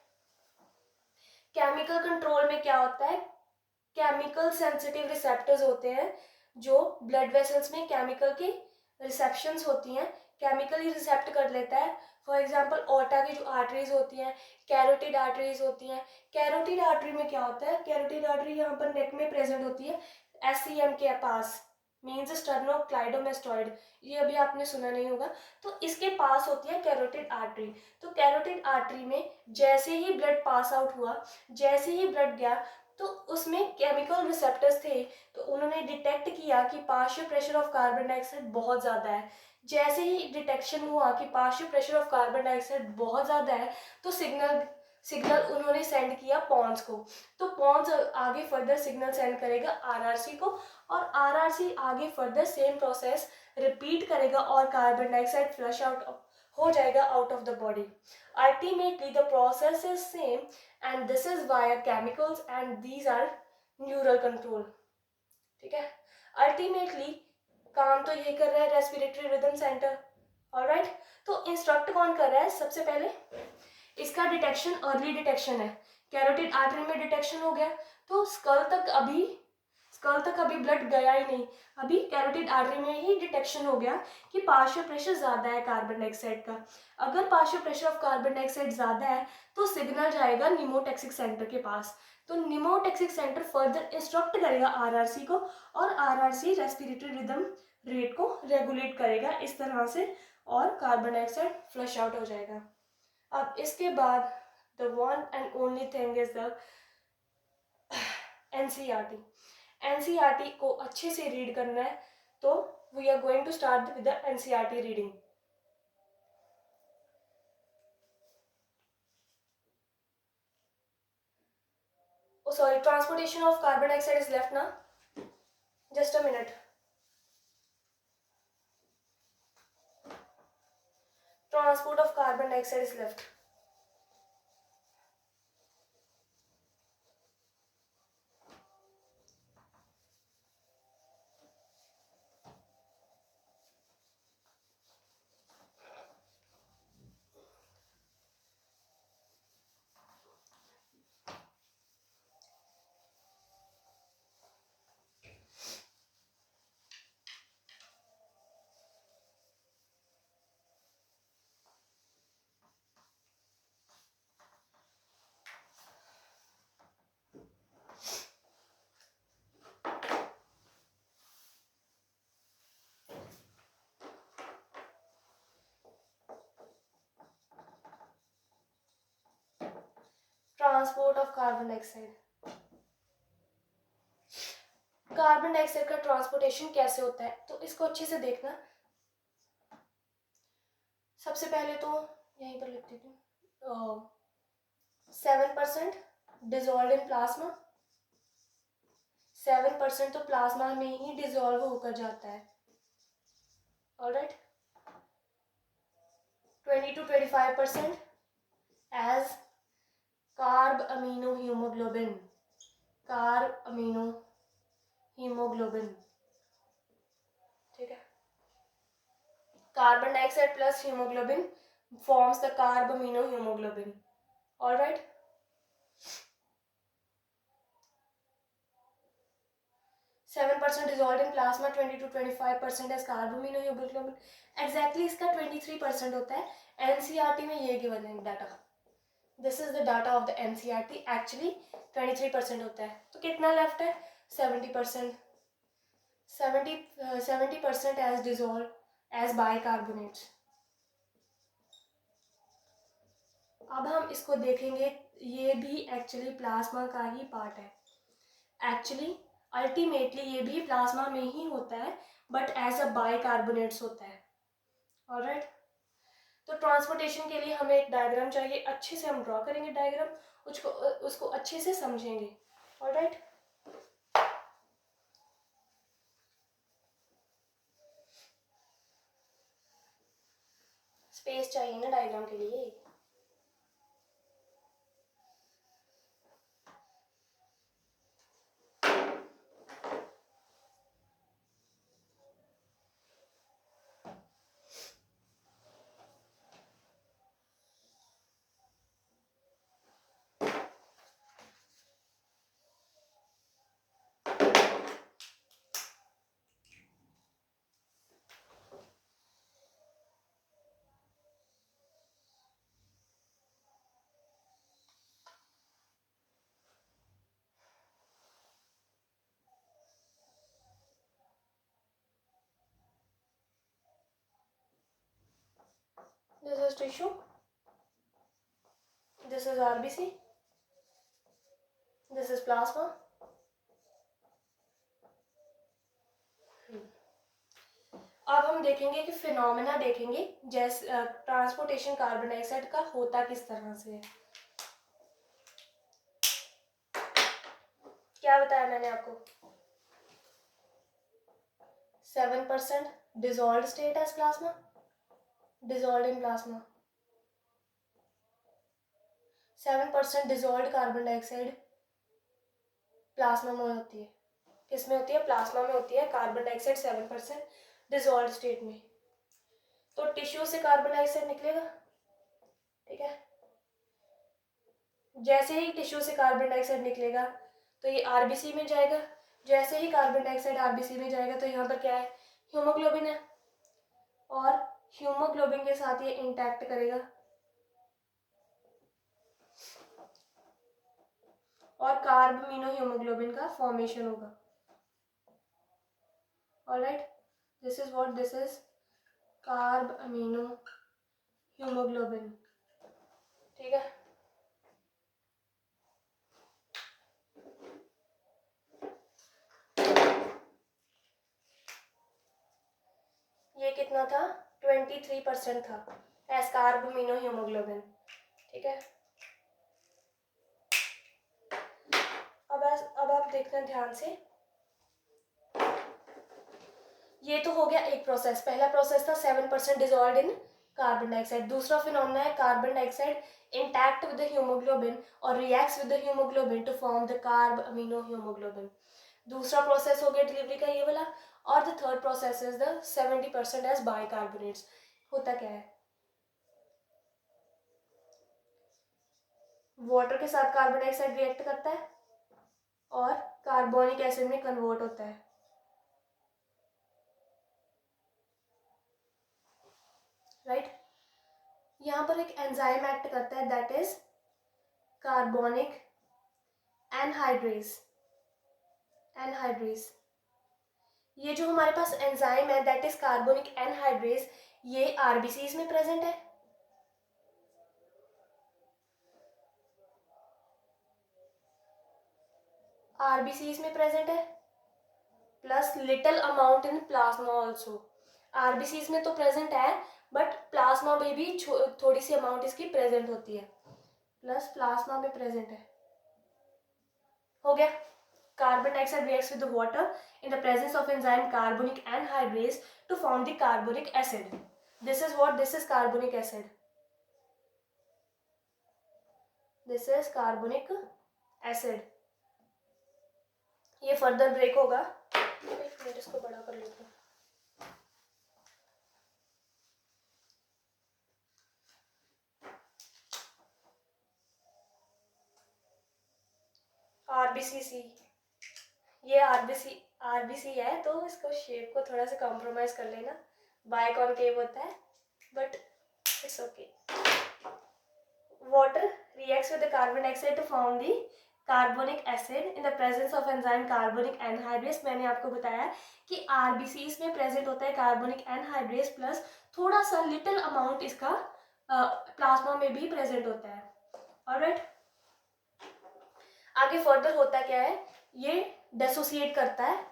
केमिकल कंट्रोल में क्या होता है? केमिकल सेंसिटिव रिसेप्टर्स होते हैं जो ब्लड वेसल्स में केमिकल की रिसेप्शंस होती हैं, केमिकली रिसेप्ट कर लेता है। फॉर एग्जांपल ऑर्टा की जो आर्टरीज होती हैं, कैरोटिड आर्टरीज होती हैं। कैरोटिड आर्टरी में क्या होता है? कैरोटिड आर्टरी यहाँ पर नेक में प्रेजेंट होती है, SCM के पास, मीन्स स्टर्नोक्लाइडोमेस्टॉइड। ये अभी आपने सुना नहीं होगा। तो इसके पास होती है कैरोटिड आर्टरी। तो कैरोटिड आर्टरी में जैसे ही ब्लड पास आउट हुआ, जैसे ही ब्लड गया, तो उसमें केमिकल रिसेप्टर्स थे, तो उन्होंने डिटेक्ट किया कि partial pressure of carbon dioxide बहुत ज़्यादा है। जैसे ही डिटेक्शन हुआ कि partial pressure of carbon dioxide बहुत ज़्यादा है, तो सिग्नल सिग्नल उन्होंने सेंड किया पॉन्स को। तो पॉन्स आगे फर्दर सिग्नल सेंड करेगा RRC को, और RRC आगे फर्दर सेम प्रोसेस रिपीट करेगा और कार्बन डाइऑक्साइड फ्लश आउट हो जाएगा out of the body. Ultimately the process is same and this is via chemicals and these are neural control. ठीक है, अल्टीमेटली काम तो यही कर रहा है रेस्पिरेटरी रिदम सेंटर. ऑलराइट, तो इंस्ट्रक्ट कौन कर रहा है? सबसे पहले इसका डिटेक्शन अर्ली डिटेक्शन है. कैरोटिड आर्टरी में डिटेक्शन हो गया तो स्कल तक अभी ब्लड गया ही नहीं. अभी कैरोटिड आर्टरी में ही डिटेक्शन हो गया कि पार्शियल प्रेशर ज़्यादा है कार्बन डाइऑक्साइड का. अगर partial pressure of carbon dioxide ज़्यादा है तो सिग्नल जाएगा निमोटैक्सिक सेंटर के पास. तो निमोटैक्सिक सेंटर फर्दर इंस्ट्रक्ट करेगा आरआरसी को और आरआरसी रेस्पिरेटरी रिदम रेट को रेगुलेट करेगा इस तरह से और कार्बन डाइऑक्साइड फ्लश आउट हो जाएगा. अब इसके बाद the one and only thing is the NCERT. NCERT को अच्छे से रीड करना है तो we are going to start with the NCERT reading. Oh sorry, transportation of carbon dioxide is left now. Just a minute. Transport of carbon dioxide is left. Transport of carbon dioxide. Carbon dioxide का ट्रांसपोर्टेशन कैसे होता है तो इसको अच्छे से देखना. सबसे पहले तो यहीं पर लिख देती हूँ 7% डिजोल्व इन प्लाज्मा. 7% तो प्लाज्मा में ही डिजोल्व होकर जाता है. Alright, 20 to 25% as carb amino haemoglobin. Carb amino haemoglobin. ठीक है, carbon dioxide plus haemoglobin forms the carb amino hemoglobin. All right, 7% dissolved in plasma, 20 to 25% as carb amino hemoglobin. Exactly इसका 23% होता है. NCERT में ये given है data. This is the data of the NCERT. Actually 23% होता है. तो कितना लेफ्ट है? 70%. 70% as dissolved as bicarbonates. अब हम इसको देखेंगे. ये भी एक्चुअली प्लाज्मा का ही पार्ट है. एक्चुअली अल्टीमेटली ये भी प्लाज्मा में ही होता है बट एज अ बाइकार्बोनेट्स होता है. ऑलराइट, तो ट्रांसपोर्टेशन के लिए हमें एक डायग्राम चाहिए. अच्छे से हम ड्रॉ करेंगे डायग्राम, उसको अच्छे से समझेंगे. ऑलराइट, स्पेस चाहिए ना डायग्राम के लिए. This is tissue. This is RBC. This is plasma. अब हम देखेंगे कि फिनोमेना देखेंगे जैसे ट्रांसपोर्टेशन कार्बन डाइऑक्साइड का होता किस तरह से है. क्या बताया मैंने आपको? 7% dissolved state as plasma, dissolved in plasma. 7% dissolved carbon dioxide plasma में होती है. किस में होती है? प्लाज्मा में होती है कार्बन डाइऑक्साइड 7% डिजॉल्व स्टेट में. तो टिश्यू से कार्बन डाइऑक्साइड निकलेगा. ठीक है. जैसे ही टिश्यू से कार्बन डाइऑक्साइड निकलेगा तो ये आरबीसी में जाएगा. जैसे ही कार्बन डाइऑक्साइड आरबीसी में जाएगा तो यहाँ पर क्या है? हीमोग्लोबिन है. और हीमोग्लोबिन के साथ ये इंटैक्ट करेगा और कार्बमिनो हीमोग्लोबिन का फॉर्मेशन होगा. Alright, this is what this is carbamino haemoglobin. ठीक है. ये कितना था? 23% था एज कार्बमिनो हीमोग्लोबिन. ठीक है. अब आप देखते हैं ध्यान से. ये तो हो गया एक प्रोसेस. पहला प्रोसेस था 7% डिजॉल्व इन कार्बन डाइऑक्साइड. दूसरा फिनोमेना है carbon dioxide interact with the haemoglobin और reacts with the haemoglobin to form the carbamino haemoglobin. दूसरा प्रोसेस हो गया डिलीवरी का ये वाला. और the third process is the 70% as bicarbonates. होता क्या है? वाटर के साथ कार्बन डाइऑक्साइड रिएक्ट करता है और कार्बोनिक एसिड में कन्वर्ट होता है. राइट. यहाँ पर एक एंजाइम एक्ट करता है that is carbonic anhydrase. Anhydrase. ये जो हमारे पास एंजाइम है दैट इज कार्बोनिक एनहाइड्रेज, ये आरबीसीज में प्रेजेंट है. आरबीसीज में प्रेजेंट है plus little amount in plasma also. RBCs में तो प्रेजेंट है बट प्लाज्मा में भी थोड़ी सी अमाउंट इसकी प्रेजेंट होती है. प्लस प्लाज्मा में प्रेजेंट है. हो गया. Carbon dioxide reacts with the water in the presence of enzyme carbonic anhydrase to form the carbonic acid. This is what? This is carbonic acid. This is carbonic acid. ये फर्दर ब्रेक होगा. एक मिनट इसको बड़ा कर लेते हैं. आरबीसी. ये आरबीसी है तो इसको शेप को थोड़ा सा कॉम्प्रोमाइज कर लेना. बाइकॉनकेव होता है but it's okay. Water reacts with the carbon dioxide to form the carbonic acid in the presence of enzyme carbonic anhydrase. मैंने आपको बताया कि आरबीसीज में प्रेजेंट होता है कार्बोनिक एनहाइड्रेस प्लस थोड़ा सा लिटिल अमाउंट इसका प्लाज्मा में भी प्रेजेंट होता है. ऑलराइट. आगे फर्दर होता क्या है? ये डेसोसिएट करता है.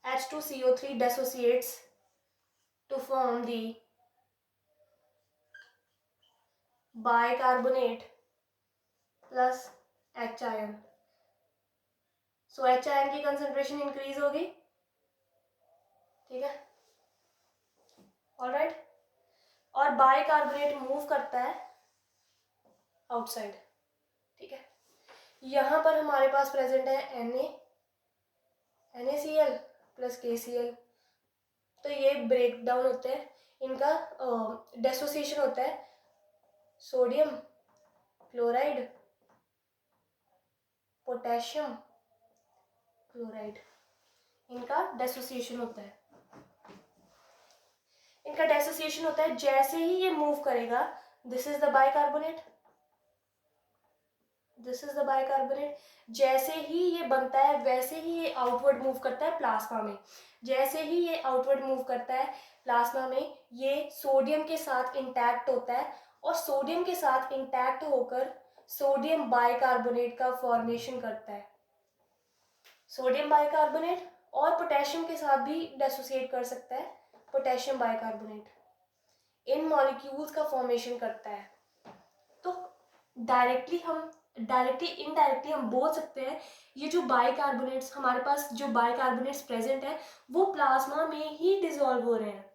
H2CO3 dissociates to form the bicarbonate plus H ion. So H ion की कंसेंट्रेशन इंक्रीज होगी. ठीक है. ऑलराइट. और बाइकार्बोनेट मूव करता है आउटसाइड. ठीक है. यहाँ पर हमारे पास प्रेजेंट है NaCl प्लस KCl. तो ये ब्रेक डाउन होते हैं. इनका डेसोसिएशन होता है सोडियम क्लोराइड पोटेशियम क्लोराइड. इनका डेसोसिएशन होता है. इनका डेसोसिएशन होता है जैसे ही ये मूव करेगा. This is the bicarbonate. This is the bicarbonate. जैसे ही ये बनता है वैसे ही ये आउटवर्ड मूव करता है प्लाज्मा में. जैसे ही ये आउटवर्ड मूव करता है प्लाज्मा में ये सोडियम के साथ इंटैक्ट होता है और सोडियम के साथ इंटैक्ट होकर सोडियम बाइकार्बोनेट का फॉर्मेशन करता है. सोडियम बाइकार्बोनेट और पोटेशियम के साथ भी डेसोसिएट कर सकता है. पोटेशियम बाइकार्बोनेट इन मॉलिक्यूल्स का फॉर्मेशन करता है. तो डायरेक्टली हम डायरेक्टली इनडायरेक्टली हम बोल सकते हैं ये जो बाइकार्बोनेट्स हमारे पास जो बाइकार्बोनेट्स प्रेजेंट है वो प्लाज्मा में ही डिसॉल्व हो रहे हैं।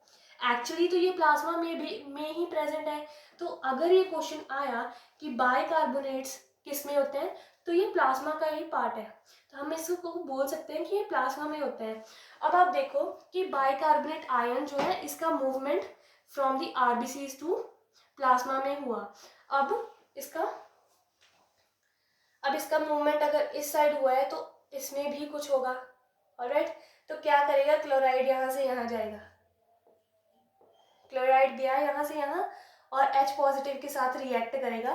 एक्चुअली तो ये प्लाज्मा में ही प्रेजेंट है। तो अगर ये क्वेश्चन आया कि बाइकार्बोनेट्स किस में होते हैं तो ये प्लाज्मा का ही पार्ट है, तो हम इसको बोल सकते हैं कि ये प्लाज्मा में होते हैं। अब आप देखो कि बाइकार्बोनेट आयन जो है इसका movement from the RBCs to plasma में हुआ। अब इसका मूवमेंट अगर इस साइड हुआ है तो इसमें भी कुछ होगा। ऑलराइट, तो क्या करेगा, क्लोराइड यहाँ से यहाँ जाएगा, क्लोराइड गया यहाँ से यहाँ और H पॉजिटिव के साथ रिएक्ट करेगा।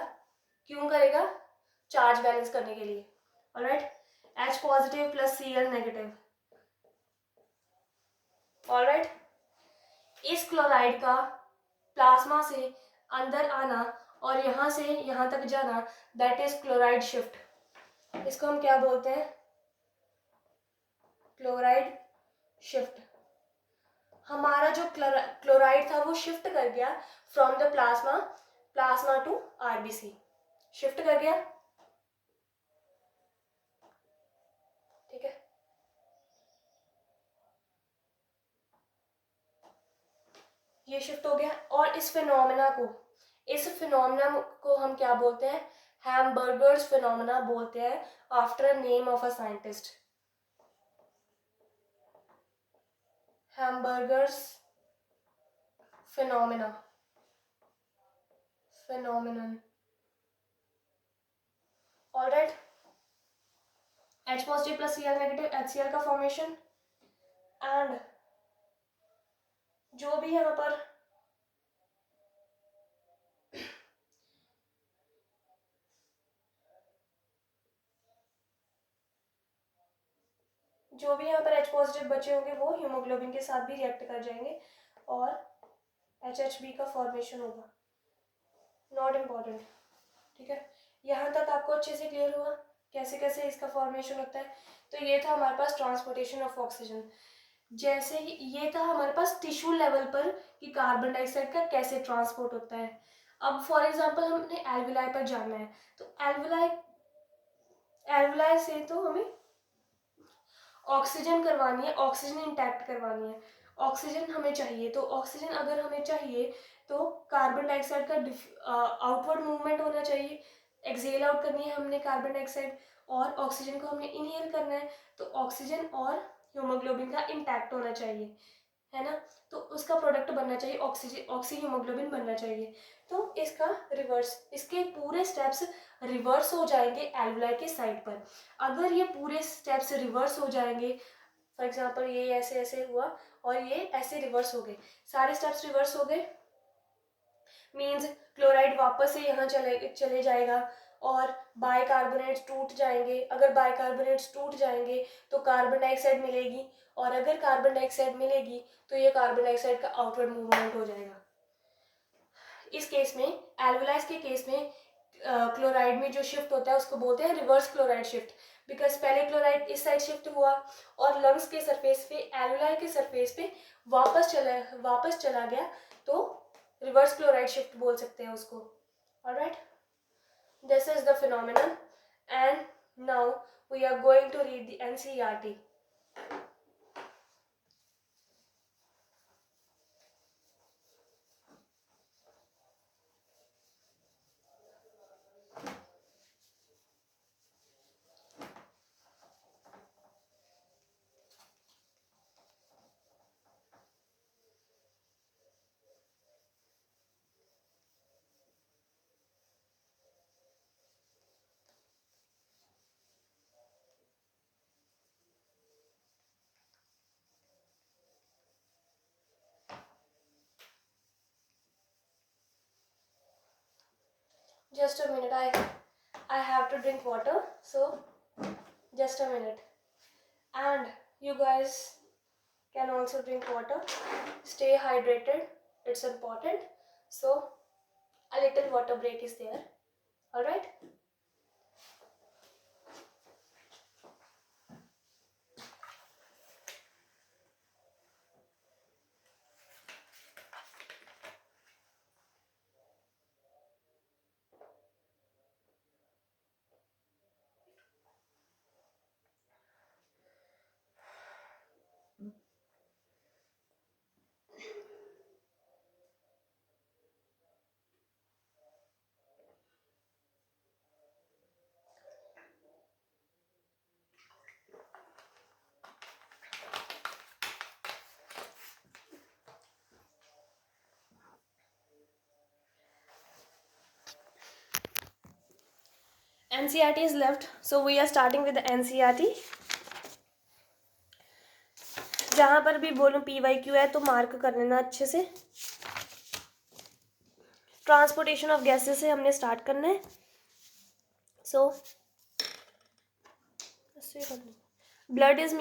क्यों करेगा, चार्ज बैलेंस करने के लिए। Alright, H positive plus Cl negative. Alright, इस क्लोराइड का प्लाज्मा से अंदर आना और यहाँ से यहाँ तक जाना, दैट इज क्लोराइड शिफ्ट। इसको हम क्या बोलते हैं, क्लोराइड शिफ्ट। हमारा जो क्लोराइड था वो शिफ्ट कर गया from the plasma to RBC, shift कर गया। ठीक है, ये शिफ्ट हो गया। और इस फिनोमेना को हम क्या बोलते हैं, हैमबर्गर्स फिनोमेना बोलते हैं, after name of a scientist. Hamburgers phenomenon. Alright, H positive plus Cl negative, HCl का फॉर्मेशन। एंड जो भी यहाँ पर H पॉजिटिव बचे होंगे वो हीमोग्लोबिन के साथ भी रिएक्ट कर जाएंगे और HHB का फॉर्मेशन होगा। Not important. ठीक है, यहाँ तक आपको अच्छे से क्लियर हुआ कैसे कैसे इसका फॉर्मेशन होता है। तो ये था हमारे पास ट्रांसपोर्टेशन ऑफ ऑक्सीजन। जैसे ही ये था हमारे पास टिश्यू लेवल पर कि कार्बन डाइऑक्साइड का कैसे ट्रांसपोर्ट होता है। अब फॉर एग्जांपल हमने एल्विलाई पर जाना है, तो एल्विलाई से तो हमें ऑक्सीजन करवानी है, ऑक्सीजन इंटैक्ट करवानी है, ऑक्सीजन हमें चाहिए। तो ऑक्सीजन अगर हमें चाहिए तो कार्बन डाइऑक्साइड का आउटवर्ड मूवमेंट होना चाहिए, एक्सेल आउट करनी है हमने कार्बन डाइऑक्साइड, और ऑक्सीजन को हमने इनहेल करना है। तो ऑक्सीजन और हीमोग्लोबिन का इंटैक्ट होना चाहिए, है ना। तो उसका प्रोडक्ट बनना चाहिए, ऑक्सी हीमोग्लोबिन बनना चाहिए। तो इसका रिवर्स, इसके पूरे स्टेप्स रिवर्स हो जाएंगे एल्वुलाई के साइड पर। अगर ये पूरे स्टेप्स रिवर्स हो जाएंगे, फॉर एग्जांपल ये ऐसे ऐसे हुआ और ये ऐसे रिवर्स हो गए, सारे स्टेप्स रिवर्स हो गए, मीन्स क्लोराइड वापस से यहाँ चले जाएगा और बाइकार्बोनेट्स टूट जाएंगे। अगर बाइकार्बोनेट्स टूट जाएंगे तो कार्बन डाइऑक्साइड मिलेगी, और अगर कार्बन डाइऑक्साइड मिलेगी तो ये कार्बन डाइऑक्साइड का आउटवर्ड मूवमेंट हो जाएगा। इस केस में, एल्वुलाइज के केस में, क्लोराइड में जो शिफ्ट होता है उसको बोलते हैं रिवर्स क्लोराइड शिफ्ट। बिकॉज पहले क्लोराइड इस साइड शिफ्ट हुआ और लंग्स के सरफेस पे, एल्वुलाई के सरफेस पे वापस चला गया, तो रिवर्स क्लोराइड शिफ्ट बोल सकते हैं उसको। Alright, this is the phenomenon and now we are going to read the NCERT. Just a minute, I have to drink water, so just a minute. And you guys can also drink water, stay hydrated, it's important. So a little water break is there. All right, NCERT is left, so we are starting with the NCERT. जहाँ पर भी बोलूँ PYQ है तो मार्क कर लेना अच्छे से. ट्रांसपोर्टेशन ऑफ गैसेस से हमने स्टार्ट करना है. सो blood is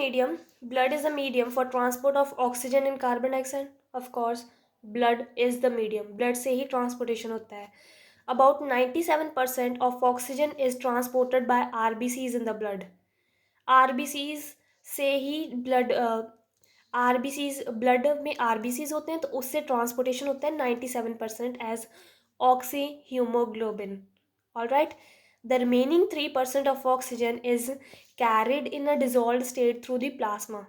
a medium for transport of oxygen and carbon dioxide. Of course, blood is the medium. blood से ही transportation होता है. About 97% of oxygen is transported by RBCs in the blood. RBCs से ही blood RBCs blood में RBCs होते हैं तो उससे transportation होता है 97% as oxyhemoglobin. All right. The remaining 3% of oxygen is carried in a dissolved state through the plasma.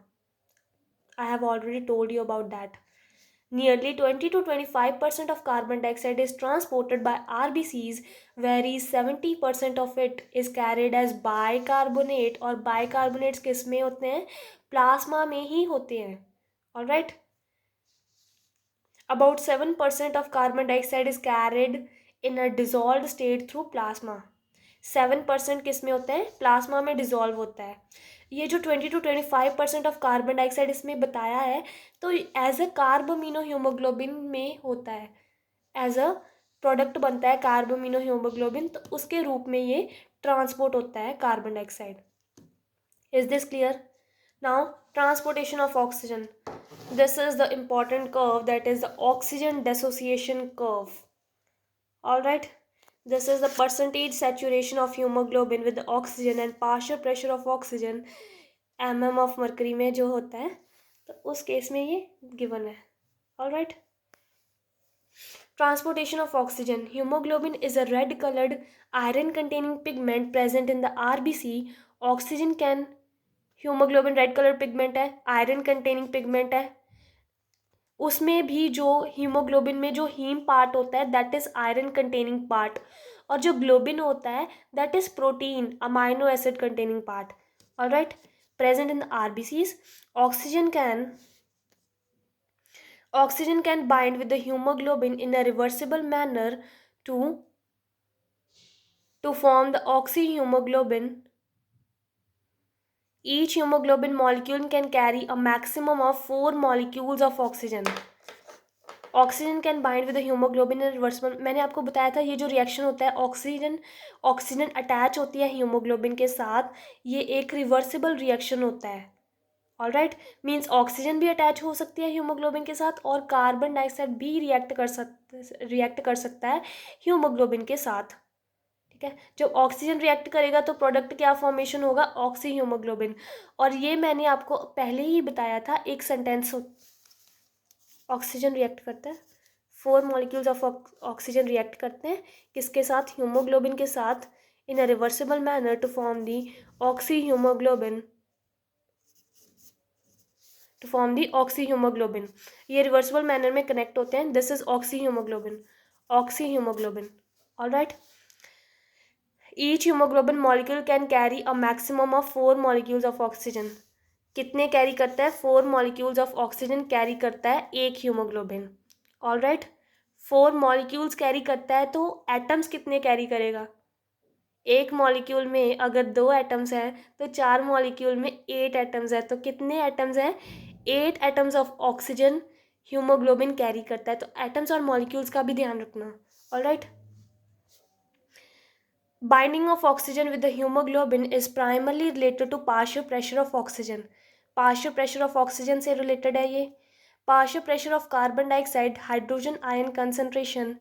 I have already told you about that. Nearly 20 to 25% of carbon dioxide is transported by RBCs, whereas 70% of it is carried as bicarbonate. और bicarbonates किस में होते हैं? प्लाज्मा में ही होते हैं. Alright. About 7% of carbon dioxide is carried in a dissolved state through plasma. 7% किस में होता है? प्लाज्मा में डिजॉल्व होता है. ये जो 20 to 25% ऑफ कार्बन डाइऑक्साइड इसमें बताया है तो एज अ कार्बोमिनो हीमोग्लोबिन में होता है. एज अ प्रोडक्ट बनता है कार्बोमिनो हीमोग्लोबिन, तो उसके रूप में ये ट्रांसपोर्ट होता है carbon dioxide. Is this clear? Now transportation of oxygen. This is the important curve, that is the oxygen dissociation curve. Alright. This is the percentage saturation of hemoglobin with the oxygen and partial pressure of oxygen mm of mercury में जो होता है तो उस केस में ये given है. All right. Transportation of oxygen. Hemoglobin is a red colored iron containing pigment present in the RBC. Oxygen can hemoglobin red colored pigment है, iron containing pigment है. उसमें भी जो हीमोग्लोबिन में जो हीम पार्ट होता है that is iron containing part, और जो ग्लोबिन होता है that is protein amino acid containing part. Alright. Present in the RBCs. Oxygen can bind with the hemoglobin in a reversible manner to form the oxyhemoglobin. Each hemoglobin molecule can carry a maximum of 4 molecules of oxygen. Oxygen can bind with the haemoglobin in reversible. मैंने आपको बताया था ये जो रिएक्शन होता है ऑक्सीजन अटैच होती है हीमोग्लोबिन के साथ, ये एक रिवर्सिबल रिएक्शन होता है. ऑलराइट. मीन्स ऑक्सीजन भी अटैच हो सकती है हीमोग्लोबिन के साथ और कार्बन डाइऑक्साइड भी रिएक्ट कर सकता है हीमोग्लोबिन के साथ. ठीक है. जब ऑक्सीजन रिएक्ट करेगा तो प्रोडक्ट क्या फॉर्मेशन होगा? Oxy haemoglobin. और ये मैंने आपको पहले ही बताया था, एक सेंटेंस. ऑक्सीजन रिएक्ट करता है, 4 मॉलिक्यूल्स ऑफ ऑक्सीजन रिएक्ट करते हैं किसके साथ? हीमोग्लोबिन के साथ in a reversible manner to form the oxy haemoglobin. ये रिवर्सिबल मैनर में कनेक्ट होते हैं. This is oxy haemoglobin. Alright. Each haemoglobin molecule can carry a maximum of 4 molecules of oxygen. कितने कैरी करता है? 4 मॉलिक्यूल्स ऑफ ऑक्सीजन कैरी करता है एक हीमोग्लोबिन. ऑलराइट. 4 मॉलिक्यूल्स कैरी करता है तो एटम्स कितने कैरी करेगा? एक मॉलिक्यूल में अगर 2 एटम्स हैं तो 4 मॉलिक्यूल में 8 एटम्स है, तो कितने एटम्स हैं? 8 atoms of oxygen haemoglobin carry करता है. तो एटम्स और मॉलिक्यूल्स का भी ध्यान रखना. Alright. Binding of oxygen with the hemoglobin is primarily related to partial pressure of oxygen. Partial pressure of oxygen से related है ये. Partial pressure of carbon dioxide, hydrogen ion concentration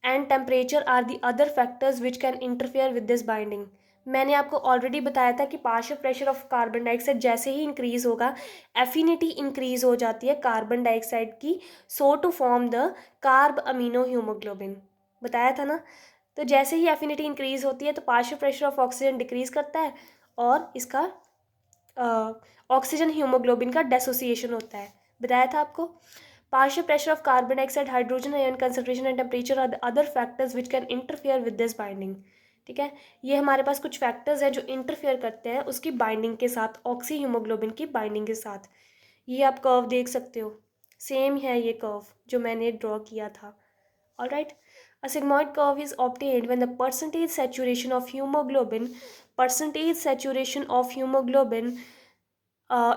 and temperature are the other factors which can interfere with this binding. मैंने आपको ऑलरेडी बताया था कि partial pressure of carbon dioxide जैसे ही इंक्रीज होगा एफिनिटी इंक्रीज हो जाती है कार्बन डाइऑक्साइड की, so to form the carb amino haemoglobin. बताया था ना. तो जैसे ही एफिनिटी इंक्रीज होती है तो partial pressure of oxygen decrease करता है और इसका ऑक्सीजन हीमोग्लोबिन का डेसोसिएशन होता है. बताया था आपको. Partial pressure of carbon dioxide, hydrogen ion concentration and temperature are the other factors which can interfere with this binding. ठीक है. ये हमारे पास कुछ फैक्टर्स हैं जो इंटरफेयर करते हैं उसकी बाइंडिंग के साथ, ऑक्सी हीमोग्लोबिन की बाइंडिंग के साथ. ये आप कर्व देख सकते हो, सेम है ये कर्व जो मैंने ड्रॉ किया था. Alright. A sigmoid curve is obtained when the percentage saturation of hemoglobin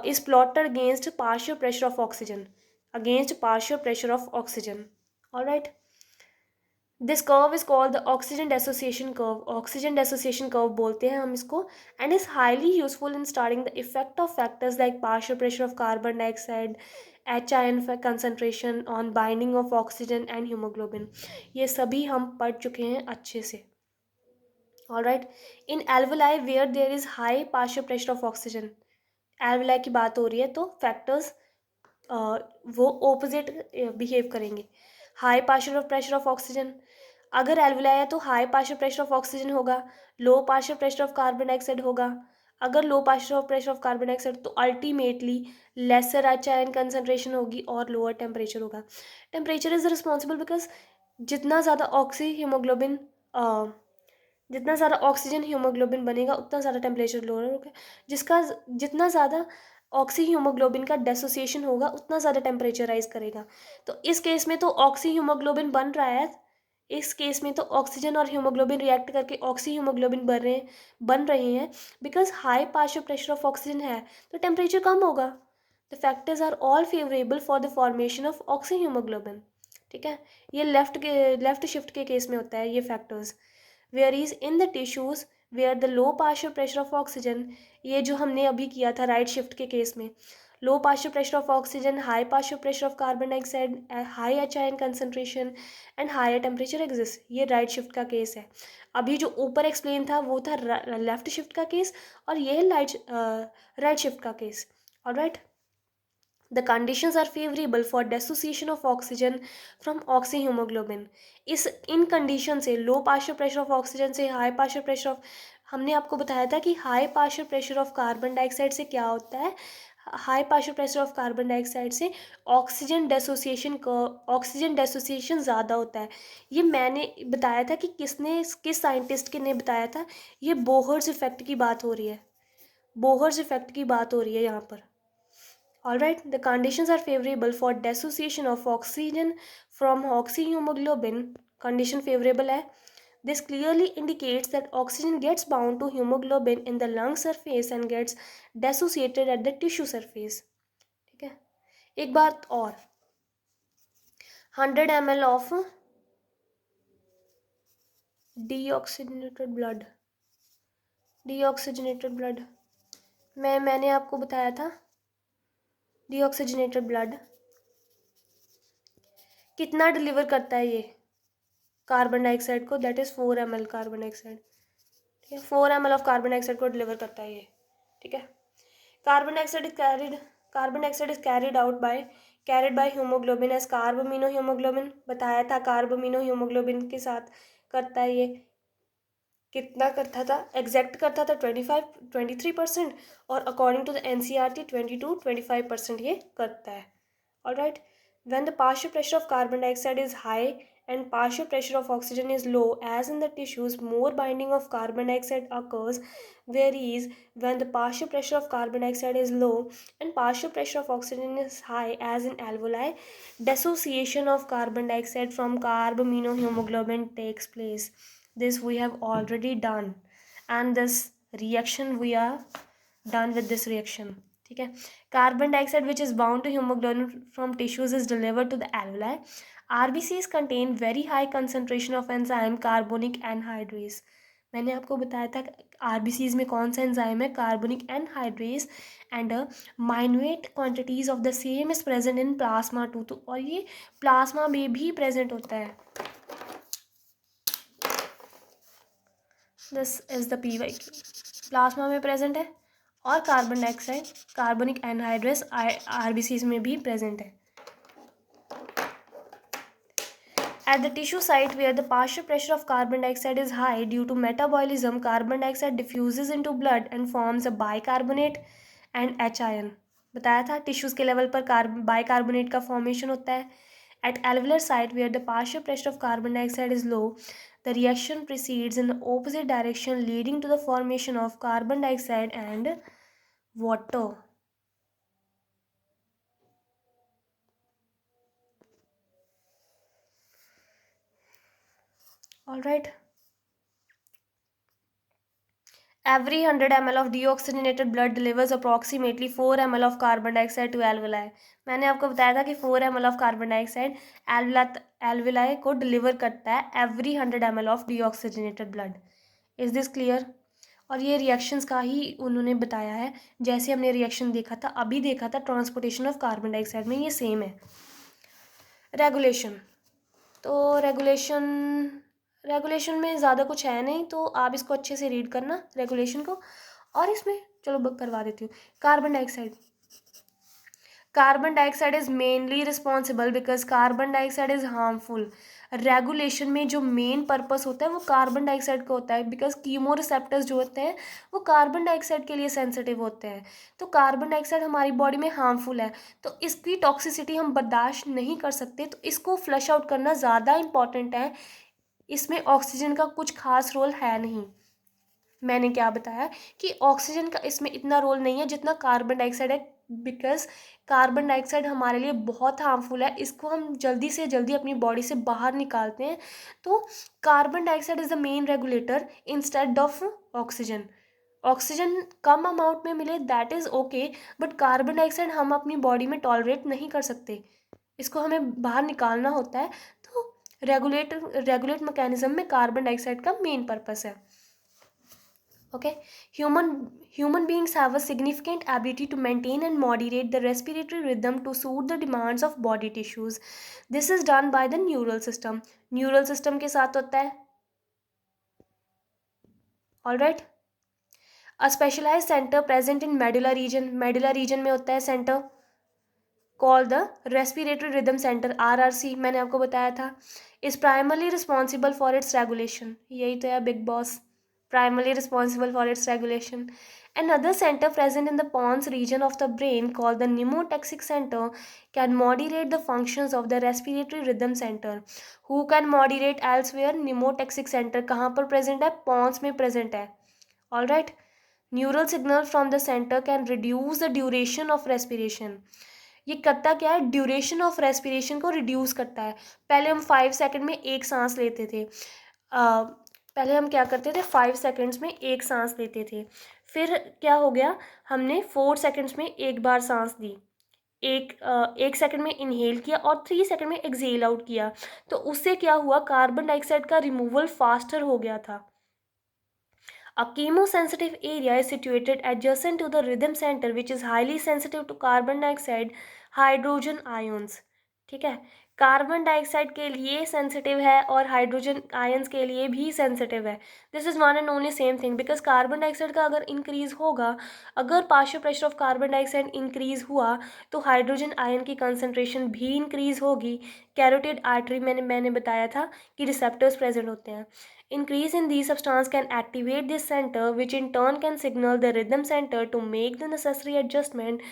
is plotted against partial pressure of oxygen. All right. This curve is called the oxygen dissociation curve. Oxygen dissociation curve बोलते हैं हम इसको, and is highly useful in studying the effect of factors like partial pressure of carbon dioxide, HIN concentration on binding of oxygen and hemoglobin. ये सभी हम पढ़ चुके हैं अच्छे से. Alright. In alveoli where there is high partial pressure of oxygen, alveoli की बात हो रही है तो factors वो opposite behave करेंगे. High partial pressure of oxygen, अगर एल्वुलाई है तो high partial pressure of oxygen होगा, low partial pressure of carbon dioxide होगा. अगर low partial pressure of carbon dioxide तो अल्टीमेटली लेसर HIN कंसनट्रेशन होगी और लोअर टेम्परेचर होगा. टेम्परेचर इज रिस्पॉन्सिबल बिकॉज जितना ज़्यादा ऑक्सीजन हीमोग्लोबिन बनेगा उतना ज़्यादा टेम्परेचर लोअर होगा. जितना ज़्यादा ऑक्सी हीमोग्लोबिन का डेसोसिएशन होगा उतना ज़्यादा टेम्परेचर राइज करेगा. तो इस केस में तो ऑक्सी हीमोग्लोबिन बन रहा है, इस केस में तो ऑक्सीजन और हीमोग्लोबिन रिएक्ट करके ऑक्सी हीमोग्लोबिन बन रहे हैं because high partial pressure of oxygen है तो टेम्परेचर कम होगा. The factors are all favourable for the formation of oxy haemoglobin. ठीक है, ये लेफ्ट शिफ्ट के केस में होता है ये factors. Where is in the tissues where the low partial pressure of oxygen, ये जो हमने अभी किया था राइट शिफ्ट के केस में, low partial pressure of oxygen, high partial pressure of carbon dioxide, high HIN concentration and higher temperature exist, ये राइट शिफ्ट का केस है. अभी जो ऊपर एक्सप्लेन था वो था लेफ्ट शिफ्ट का केस और ये है राइट शिफ्ट का case. Alright. The conditions are favorable for dissociation of oxygen from oxyhemoglobin. In condition से लो पार्शियल प्रेशर ऑफ ऑक्सीजन से हाई पार्शियल प्रेशर ऑफ, हमने आपको बताया था कि high partial pressure of carbon dioxide से क्या होता है, high partial pressure of carbon dioxide से ऑक्सीजन डेसोसिएशन ज़्यादा होता है. ये मैंने बताया था कि किस साइंटिस्ट ने बताया था. ये बोहर्स इफेक्ट की बात हो रही है, बोहर्स इफेक्ट की बात हो रही है यहाँ पर. Alright, the conditions are favorable for dissociation of oxygen from oxyhemoglobin. Condition favorable है. This clearly indicates that oxygen gets bound to hemoglobin in the lung surface and gets dissociated at the tissue surface. ठीक है, एक बात और, 100 ml of deoxygenated blood, मैंने आपको बताया था डीऑक्सीजनेटेड ब्लड कितना डिलीवर करता है ये कार्बन डाइऑक्साइड को, that is 4 ml carbon dioxide. ठीक है, 4 ml ऑफ कार्बन डाइऑक्साइड को डिलीवर करता है ये. ठीक है, carbon dioxide is carried by haemoglobin as carbamino haemoglobin. बताया था कार्बामिनो हीमोग्लोबिन के साथ करता है ये. कितना करता था, एग्जैक्ट करता था 23% और अकॉर्डिंग टू द NCERT 22-25% ये करता है. Alright. When the partial pressure of carbon dioxide is high and partial pressure of oxygen is low, as in the tissues, more binding of carbon dioxide occurs, whereas when the partial pressure of carbon dioxide is low and partial pressure of oxygen is high, as in alveoli, dissociation of carbon dioxide from carbaminohemoglobin takes place. This we have already done, and this reaction we are done with this reaction. ठीक है, carbon dioxide which is bound to haemoglobin from tissues is delivered to the alveoli. RBCs contain very high concentration of enzyme carbonic anhydrase. मैंने आपको बताया था RBCs में कौन सा एंजाइम है, carbonic anhydrase, and minute quantities of the same is present in plasma too. तो और ये प्लाज्मा में भी प्रेजेंट होता है. This is the PYQ. Plasma में प्रेजेंट है और carbon dioxide carbonic anhydrase RBCs में भी प्रेजेंट है. At the tissue site where the partial pressure of carbon dioxide is high due to metabolism, carbon dioxide diffuses into blood and forms a bicarbonate and HIN. बताया था टिश्यूज के लेवल पर बाइकार्बोनेट का फॉर्मेशन होता है. At alveolar site where the partial pressure of carbon dioxide is low, the reaction proceeds in the opposite direction, leading to the formation of carbon dioxide and water. All right. Every 100 ml of deoxygenated blood delivers approximately 4 ml of carbon dioxide to alveoli. मैंने आपको बताया था कि 4 ml of carbon dioxide alveoli को डिलीवर करता है every 100 ml of deoxygenated blood. Is this clear? और ये रिएक्शंस का ही उन्होंने बताया है, जैसे हमने रिएक्शन देखा था अभी देखा था ट्रांसपोर्टेशन ऑफ कार्बन डाइऑक्साइड में, ये सेम है. रेगुलेशन. तो रेगुलेशन में ज़्यादा कुछ है नहीं, तो आप इसको अच्छे से रीड करना रेगुलेशन को. और इसमें चलो बुक करवा देती हूँ. Carbon dioxide is mainly responsible because carbon dioxide is harmful. Regulation में जो मेन पर्पस होता है वो कार्बन डाइऑक्साइड का होता है, बिकॉज कीमोरिसेप्टर्स जो होते हैं वो कार्बन डाइऑक्साइड के लिए सेंसिटिव होते हैं. तो कार्बन डाइऑक्साइड हमारी बॉडी में हार्मफुल है, तो इसकी टॉक्सिसिटी हम बर्दाश्त नहीं कर सकते, तो इसको फ्लश आउट करना ज़्यादा इंपॉर्टेंट है. इसमें ऑक्सीजन का कुछ खास रोल है नहीं. मैंने क्या बताया कि ऑक्सीजन का इसमें इतना रोल नहीं है जितना कार्बन डाइऑक्साइड है, बिकॉज कार्बन डाइऑक्साइड हमारे लिए बहुत हार्मफुल है, इसको हम जल्दी से जल्दी अपनी बॉडी से बाहर निकालते हैं. तो carbon dioxide is the main regulator instead of oxygen. Oxygen come amount में मिले that is okay, but carbon dioxide हम अपनी बॉडी में टॉलरेट नहीं कर सकते, इसको हमें बाहर निकालना होता है. तो रेगुलेट मैकेनिज्म में कार्बन डाइऑक्साइड का मेन पर्पस है. Okay, human beings have a significant ability to maintain and moderate the respiratory rhythm to suit the demands of body tissues. This is done by the neural system. Neural system के साथ होता है. All right. A specialized center present in medulla region. Medulla region में होता है center called the respiratory rhythm center, RRC. मैंने आपको बताया था. Is primarily responsible for its regulation. यही तो है big boss. Primarily responsible for its regulation. Another center present in the pons region of the brain called the mnemotaxic center can moderate the functions of the respiratory rhythm center. Who can moderate elsewhere? Mnemotaxic center कहाँ पर present है? pons में present है. All right. Neural signal from the center can reduce the duration of respiration. ये करता क्या है? ड्यूरेशन ऑफ रेस्पिरेशन को रिड्यूस करता है. पहले हम 5 सेकंड में एक सांस लेते थे. पहले हम क्या करते थे? 5 सेकंड्स में एक सांस लेते थे. फिर क्या हो गया? हमने 4 सेकंड्स में एक बार सांस दी, एक सेकंड में इनहेल किया और 3 सेकंड में एक्सहेल आउट किया. तो उससे क्या हुआ? कार्बन डाइऑक्साइड का रिमूवल फास्टर हो गया था. A chemosensitive area is situated adjacent to the rhythm center which is highly sensitive to carbon dioxide hydrogen ions. ठीक है, कार्बन डाइऑक्साइड के लिए सेंसिटिव है और हाइड्रोजन आयंस के लिए भी सेंसिटिव है. This is one and only same thing, because carbon dioxide का अगर इंक्रीज़ होगा, अगर partial pressure of carbon dioxide increase हुआ तो हाइड्रोजन आयन की कंसनट्रेशन भी इंक्रीज़ होगी. कैरोटिड आर्टरी मैंने बताया था कि रिसेप्टर्स प्रेजेंट होते हैं. Increase in these substance can activate this center, which in turn can signal the rhythm center to make the necessary adjustment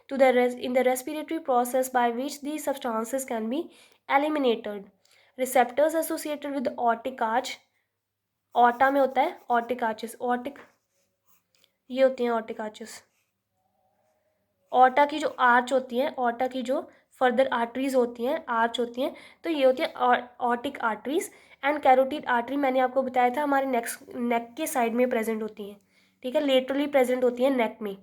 to the in the respiratory process by which these substances can be eliminated. Receptors associated with the aortic arch, aorta में होता है aortic arches, aortic ये होती हैं aortic arches. ऑर्टा की जो आर्च होती है, ऑर्टा की जो फर्दर आर्टरीज होती हैं, आर्च होती हैं, तो ये होती है aortic arteries. And carotid artery मैंने आपको बताया था हमारे नेक के साइड में प्रेजेंट होती हैं. ठीक है, लेटरली प्रेजेंट होती हैं नेक में.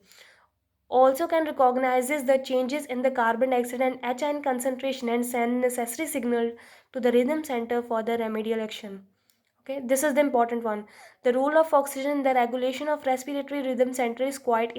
Also can recognizes the changes in the carbon dioxide and H ion concentration and send necessary signal to the rhythm centre for the remedial action. Okay, this is the important one. The role of oxygen in the regulation of respiratory rhythm center is quite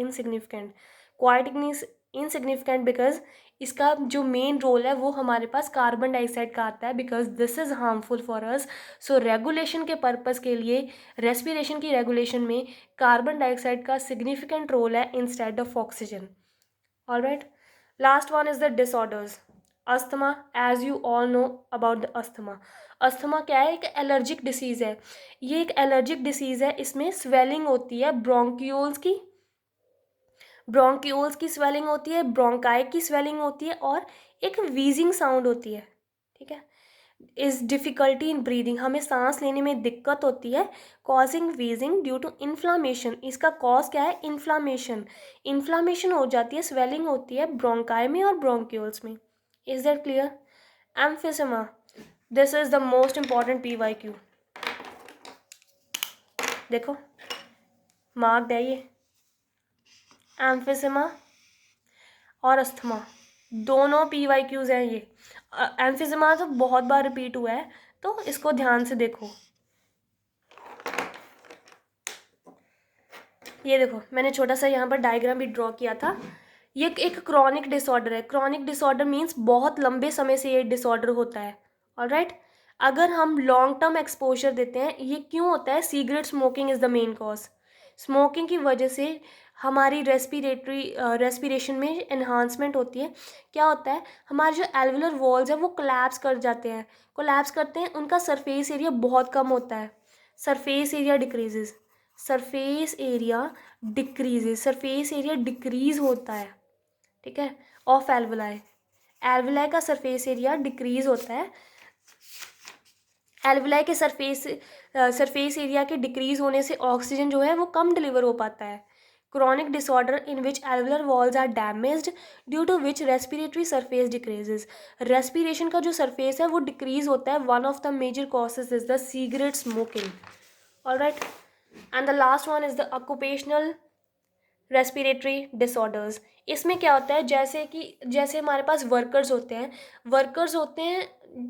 insignificant because इसका जो मेन रोल है वो हमारे पास कार्बन डाइऑक्साइड का आता है, because this is harmful for us. So regulation के पर्पज़ के लिए रेस्पिरेशन की रेगुलेशन में कार्बन डाइऑक्साइड का सिग्निफिकेंट रोल है instead of oxygen. Alright, last one is the disorders. Asthma, as you all know about the asthma. Asthma क्या है? एक एलर्जिक डिसीज़ है. ये एक एलर्जिक डिसीज़ है, इसमें स्वेलिंग होती है ब्रोंक्यूल्स की स्वेलिंग होती है, ब्रोंकाई की स्वेलिंग होती है और एक वीजिंग साउंड होती है. ठीक है, इज डिफ़िकल्टी इन ब्रीदिंग, हमें सांस लेने में दिक्कत होती है. Causing wheezing due to inflammation, इसका कॉज क्या है? इन्फ्लामेशन हो जाती है, स्वेलिंग होती है ब्रोंकाई में और ब्रोंक्यूल्स में. Is that clear? Emphysema, this is the most important PYQ. देखो मार्क्ड है ये। एम्फिसिमा और अस्थमा दोनों PYQs हैं ये। एम्फिसिमा तो बहुत बार रिपीट हुआ है, तो इसको ध्यान से देखो। ये देखो मैंने छोटा सा यहाँ पर डायग्राम भी ड्रॉ किया था। ये एक क्रॉनिक डिसऑर्डर है। क्रॉनिक डिसऑर्डर मीन्स बहुत लंबे समय से ये डिसऑर्डर होता है। ऑलराइट, अगर हम लॉन्ग टर्म एक्सपोजर देते हैं, ये क्यों होता है? Cigarette smoking is the main cause. Smoking की वजह से हमारी रेस्पिरेशन में एनहांसमेंट होती है। क्या होता है, हमारे जो एल्वुलर वॉल्स हैं वो कोलैप्स कर जाते हैं। कोलैप्स करते हैं, उनका सरफेस एरिया बहुत कम होता है। Surface area decreases, surface area decreases, surface area decrease होता है, ठीक है, ऑफ एल्वुलाई। एल्वुलाई का सरफेस एरिया डिक्रीज होता है। एल्वुलाई के सरफेस एरिया के डिक्रीज होने से ऑक्सीजन जो है वो कम डिलीवर हो पाता है। Chronic disorder in which alveolar walls are damaged due to which respiratory surface decreases. Respiration का जो सरफेस है वो डिक्रीज होता है। One of the major causes is the cigarette smoking. Alright, and the last one is the occupational respiratory disorders. इसमें क्या होता है, जैसे हमारे पास वर्कर्स होते हैं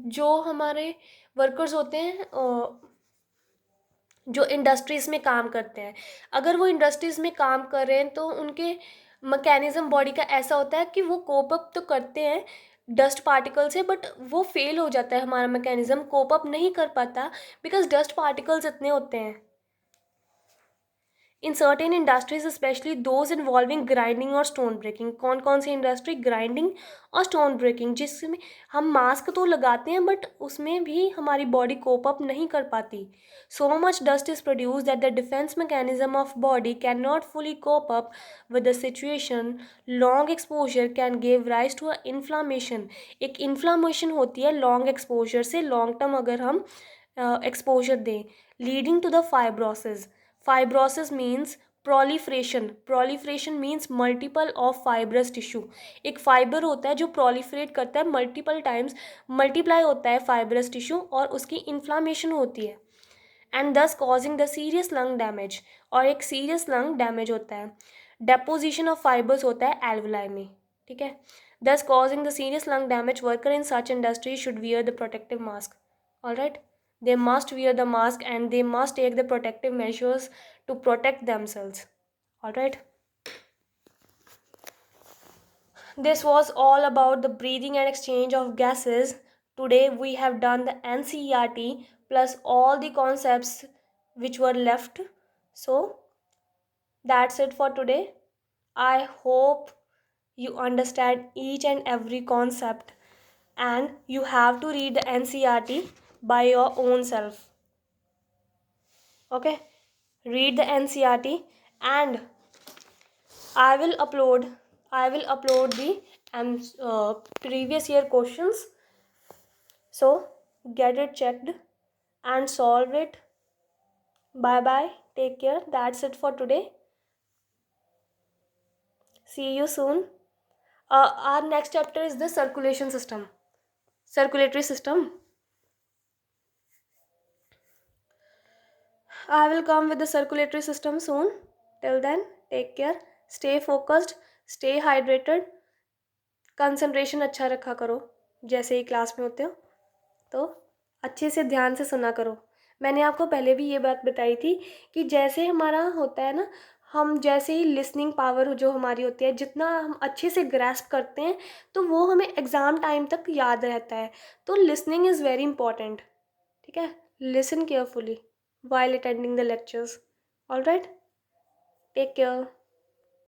जो हमारे वर्कर्स होते हैं जो इंडस्ट्रीज़ में काम करते हैं। अगर वो इंडस्ट्रीज़ में काम कर रहे हैं तो उनके मैकेनिज़्म बॉडी का ऐसा होता है कि वो कोप अप तो करते हैं डस्ट पार्टिकल से, बट वो फेल हो जाता है। हमारा मैकेनिज़्म कोप अप नहीं कर पाता बिकॉज डस्ट पार्टिकल्स इतने होते हैं। In certain industries specially those involving grinding और स्टोन ब्रेकिंग। कौन कौन सी इंडस्ट्री? ग्राइंडिंग और स्टोन ब्रेकिंग, जिसमें हम मास्क तो लगाते हैं बट उसमें भी हमारी बॉडी कोप अप नहीं कर पाती। So much dust is produce that the defence mechanism of body can not fully cope up with the situation. Long exposure can give rise to a inflammation. एक इन्फ्लामेशन होती है लॉन्ग एक्सपोजर से, लॉन्ग टर्म अगर हम एक्सपोजर दें, leading to the fibrosis. Fibrosis means proliferation. Proliferation means multiple of fibrous tissue. एक फाइबर होता है जो प्रोलिफ्रेट करता है, मल्टीपल टाइम्स मल्टीप्लाई होता है फाइब्रस टिश्यू, और उसकी इन्फ्लामेशन होती है, एंड दस causing the serious lung damage. और एक सीरियस लंग डैमेज होता है। डेपोजिशन ऑफ फाइबर्स होता है एल्वुलाई में, ठीक है। दस causing the serious lung damage, worker in such industry should wear the protective mask. Alright, they must wear the mask and they must take the protective measures to protect themselves. All right, this was all about the breathing and exchange of gases. Today we have done the NCERT plus all the concepts which were left. So that's it for today. I hope you understand each and every concept, and you have to read the NCERT by your own self. Okay, read the NCERT, and I will upload the previous year questions, so get it checked and solve it. Bye bye, take care. That's it for today. See you soon. Our next chapter is the circulatory system. I will come with the circulatory system soon. Till then, take care, stay focused, stay hydrated, concentration अच्छा रखा करो। जैसे ही क्लास में होते हो तो अच्छे से ध्यान से सुना करो। मैंने आपको पहले भी ये बात बताई थी कि जैसे हमारा होता है ना, हम जैसे ही लिसनिंग पावर जो हमारी होती है, जितना हम अच्छे से ग्रैस्प करते हैं तो वो हमें एग्ज़ाम टाइम तक याद रहता है। तो लिसनिंग इज़ वेरी इंपॉर्टेंट, ठीक है। Listen carefully while attending the lectures. All right, take care.